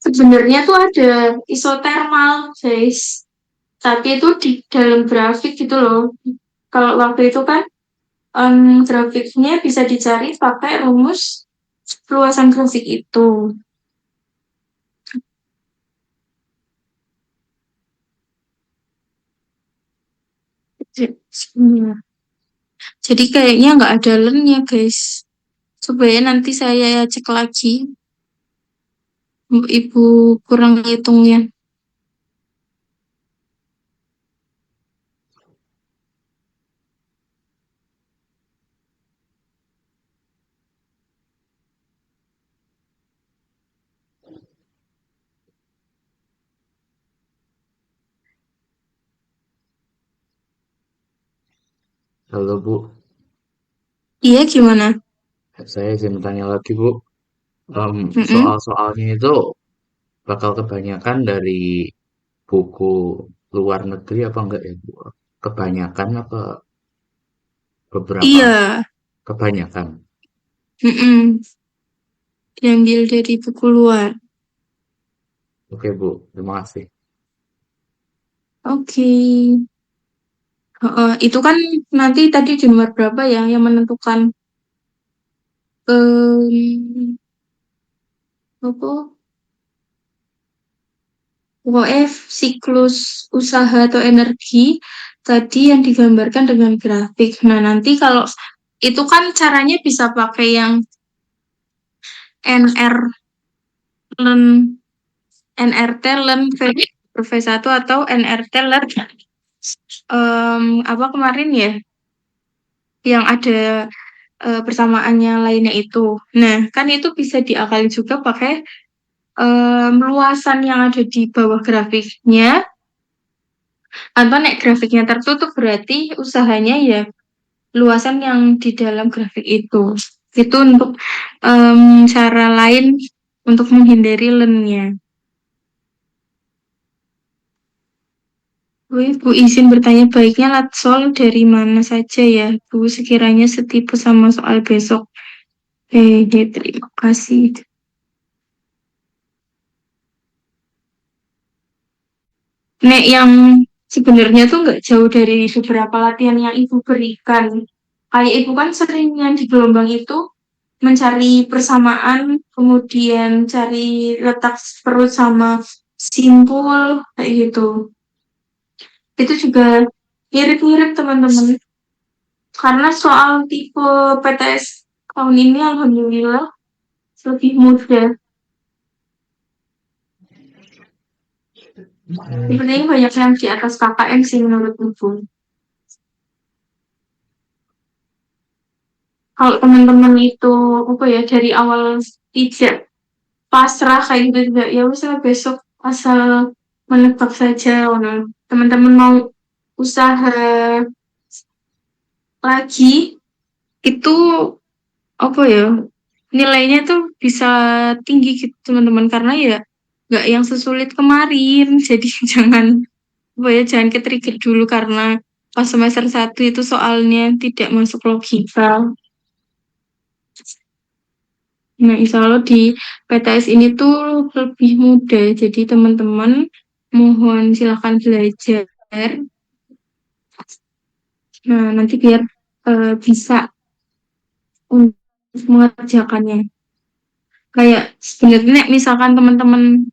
Sebenarnya tuh ada isotermal, guys. Tapi itu di dalam grafik gitu loh. Kalau waktu itu kan grafiknya bisa dicari pakai rumus luasan grafik itu. Jadi kayaknya nggak ada lennya, guys. Coba ya nanti saya cek lagi. Ibu kurang hitungnya. Halo Bu, Iya, gimana? saya izin tanya lagi Bu. Mm-mm. Soal-soalnya itu bakal kebanyakan dari buku luar negeri apa enggak ya Bu? Kebanyakan apa beberapa? Iya. Kebanyakan. Mm-mm. Diambil dari buku luar. Oke Bu, terima kasih. Oke. Itu kan nanti tadi di nomor berapa ya yang menentukan em, apa? Pokoknya siklus usaha atau energi tadi yang digambarkan dengan grafik. Nah, nanti kalau itu kan caranya bisa pakai yang NR len NRT len V1 atau NRT len apa kemarin ya yang ada persamaannya lainnya itu. Nah, kan itu bisa diakali juga pakai luasan yang ada di bawah grafiknya. Atau nek grafiknya tertutup berarti usahanya ya luasan yang di dalam grafik itu. Itu untuk cara lain untuk menghindari lennya. Bu izin bertanya, baiknya Latsol dari mana saja ya, Bu, sekiranya setipe sama soal besok. Terima kasih. Nek yang sebenarnya tuh nggak jauh dari beberapa latihan yang Ibu berikan. Kayak Ibu kan sering yang di gelombang itu mencari persamaan, kemudian cari letak perut sama simpul, kayak gitu. Itu juga mirip-mirip teman-teman. Karena soal tipe PTS tahun ini alhamdulillah lebih mudah. Sebenarnya banyak yang di atas KKM sih menurut Ibu. Kalau teman-teman itu apa ya dari awal tidak pasrah kayak gitu juga ya wis lah besok asal menebak saja teman-teman mau usaha lagi itu apa ya nilainya tuh bisa tinggi gitu teman-teman karena ya nggak yang sesulit kemarin jadi jangan apa ya jangan ke-trigger dulu karena pas semester 1 itu soalnya tidak masuk logika. Nah, insya Allah di PTS ini tuh lebih mudah. Jadi teman-teman mohon silakan belajar. Nah, nanti biar bisa untuk mengerjakannya. Kayak sebenarnya misalkan teman-teman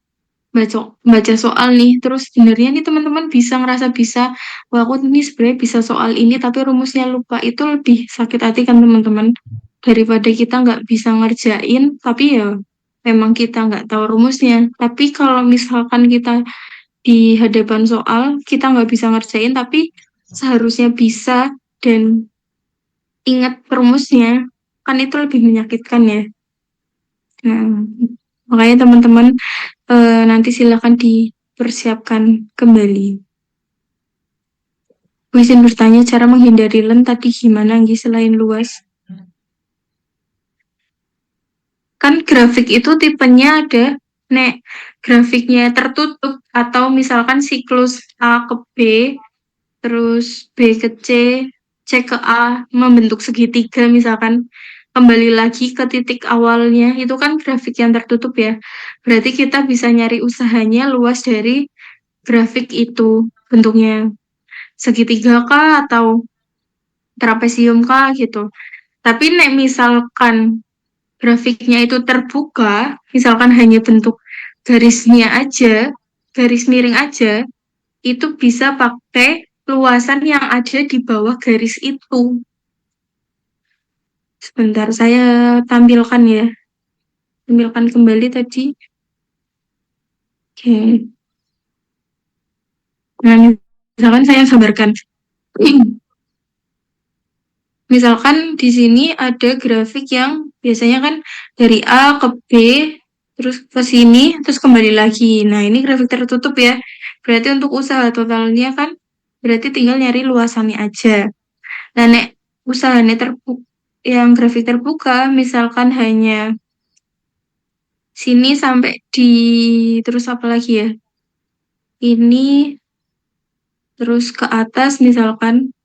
baca soal nih, terus sebenarnya nih teman-teman bisa ngerasa bisa, wah aku nih sebenarnya bisa soal ini tapi rumusnya lupa, itu lebih sakit hati kan teman-teman, daripada kita nggak bisa ngerjain tapi ya memang kita nggak tahu rumusnya. Tapi kalau misalkan kita di hadapan soal kita nggak bisa ngerjain tapi seharusnya bisa dan ingat rumusnya, kan itu lebih menyakitkan ya. Nah, makanya teman-teman nanti silakan dipersiapkan kembali. Bu izin bertanya, cara menghindari lem tadi gimana Nggi selain luas? Kan grafik itu tipenya ada, nek grafiknya tertutup atau misalkan siklus A ke B, terus B ke C, C ke A, membentuk segitiga misalkan, kembali lagi ke titik awalnya, itu kan grafik yang tertutup ya. Berarti kita bisa nyari usahanya luas dari grafik itu, bentuknya segitiga kah atau trapesium kah gitu. Tapi nek misalkan grafiknya itu terbuka, misalkan hanya bentuk garisnya aja, garis miring aja, itu bisa pakai luasan yang ada di bawah garis itu. Sebentar, saya tampilkan ya. Tampilkan kembali tadi. Oke. Nah, misalkan saya gambarkan. Misalkan di sini ada grafik yang biasanya kan dari A ke B, terus ke sini, terus kembali lagi. Nah, ini grafik tertutup ya. Berarti untuk usaha totalnya kan, berarti tinggal nyari luasannya aja. Nah, nek usahanya yang grafik terbuka, misalkan hanya sini sampai di, terus apa lagi ya? Ini, terus ke atas misalkan.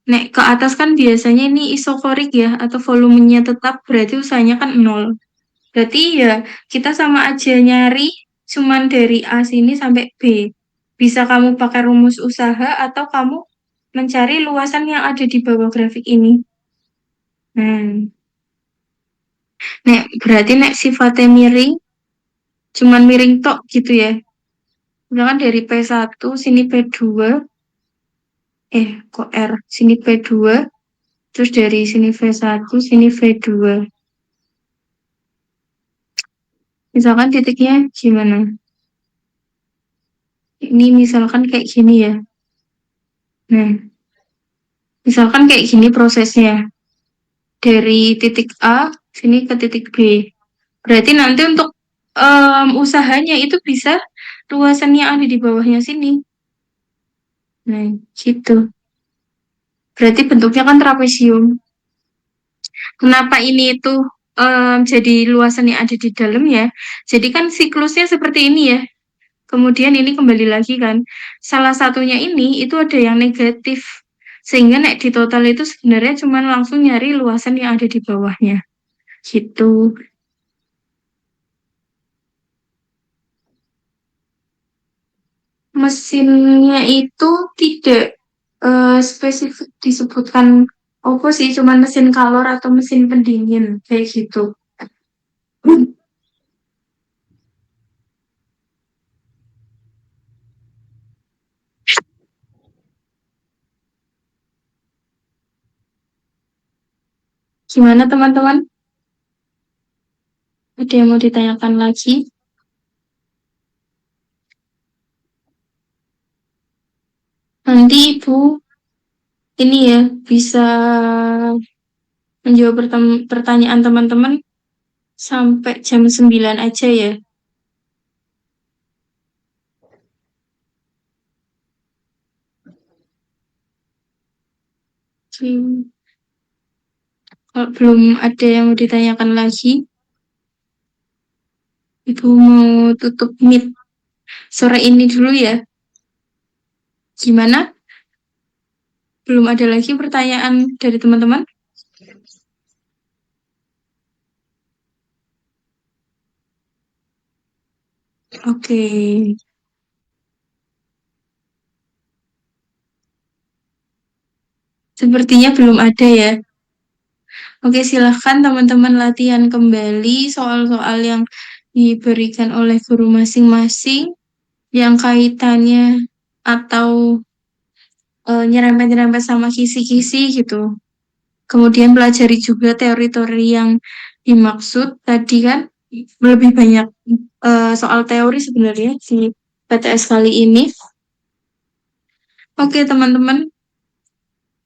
Nek ke atas kan biasanya ini isokorik ya, atau volumenya tetap, berarti usahanya kan 0. Berarti ya kita sama aja nyari cuman dari A sini sampai B. Bisa kamu pakai rumus usaha atau kamu mencari luasan yang ada di bawah grafik ini. Nek berarti nek sifatnya miring, cuman miring tok gitu ya. Misalkan dari P1 sini P2, kok R, sini P2, terus dari sini V1, sini V2. Misalkan titiknya gimana? Ini misalkan kayak gini ya. Nah, misalkan kayak gini prosesnya. Dari titik A, sini ke titik B. Berarti nanti untuk usahanya itu bisa luasan yang ada di bawahnya sini. Nah, gitu. Berarti bentuknya kan trapesium. Kenapa ini itu jadi luasan yang ada di dalam ya? Jadi kan siklusnya seperti ini ya. Kemudian ini kembali lagi kan. Salah satunya ini itu ada yang negatif. Sehingga nek di total itu sebenarnya cuma langsung nyari luasan yang ada di bawahnya. Gitu. Mesinnya itu tidak spesifik disebutkan apa sih, cuma mesin kalor atau mesin pendingin kayak gitu. Gimana teman-teman? Ada yang mau ditanyakan lagi? Nanti Ibu ini ya bisa menjawab pertanyaan teman-teman sampai jam 9 aja ya. Kalau belum ada yang mau ditanyakan lagi, Ibu mau tutup Meet sore ini dulu ya. Gimana? Belum ada lagi pertanyaan dari teman-teman? Oke. Sepertinya belum ada ya. Oke, silahkan teman-teman latihan kembali soal-soal yang diberikan oleh guru masing-masing yang kaitannya atau nyerempet-nyerempet sama kisi-kisi gitu. Kemudian pelajari juga teori-teori yang dimaksud tadi kan lebih banyak soal teori sebenarnya di PTS kali ini. Oke, teman-teman,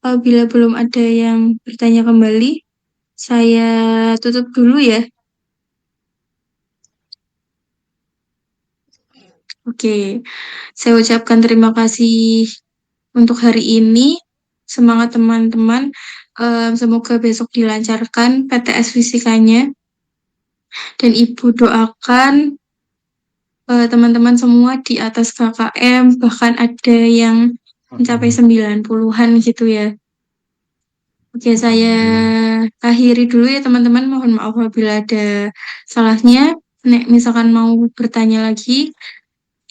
bila belum ada yang bertanya kembali, saya tutup dulu ya. Oke, saya ucapkan terima kasih untuk hari ini. Semangat teman-teman. Semoga besok dilancarkan PTS fisikanya. Dan Ibu doakan teman-teman semua di atas KKM, bahkan ada yang mencapai 90-an gitu ya. Oke, saya akhiri dulu ya teman-teman. Mohon maaf apabila ada salahnya. Nek misalkan mau bertanya lagi,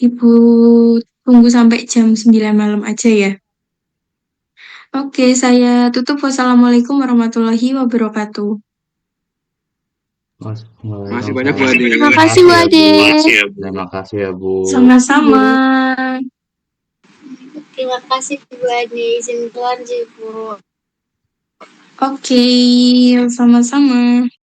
Ibu tunggu sampai jam 9 malam aja ya. Oke, saya tutup. Wassalamualaikum warahmatullahi wabarakatuh. Masih banyak Bu Ade. Terima kasih Bu Ade. Terima kasih ya Bu. Sama-sama. Terima kasih Bu Ade. Izin keluar, Bu. Oke, sama-sama.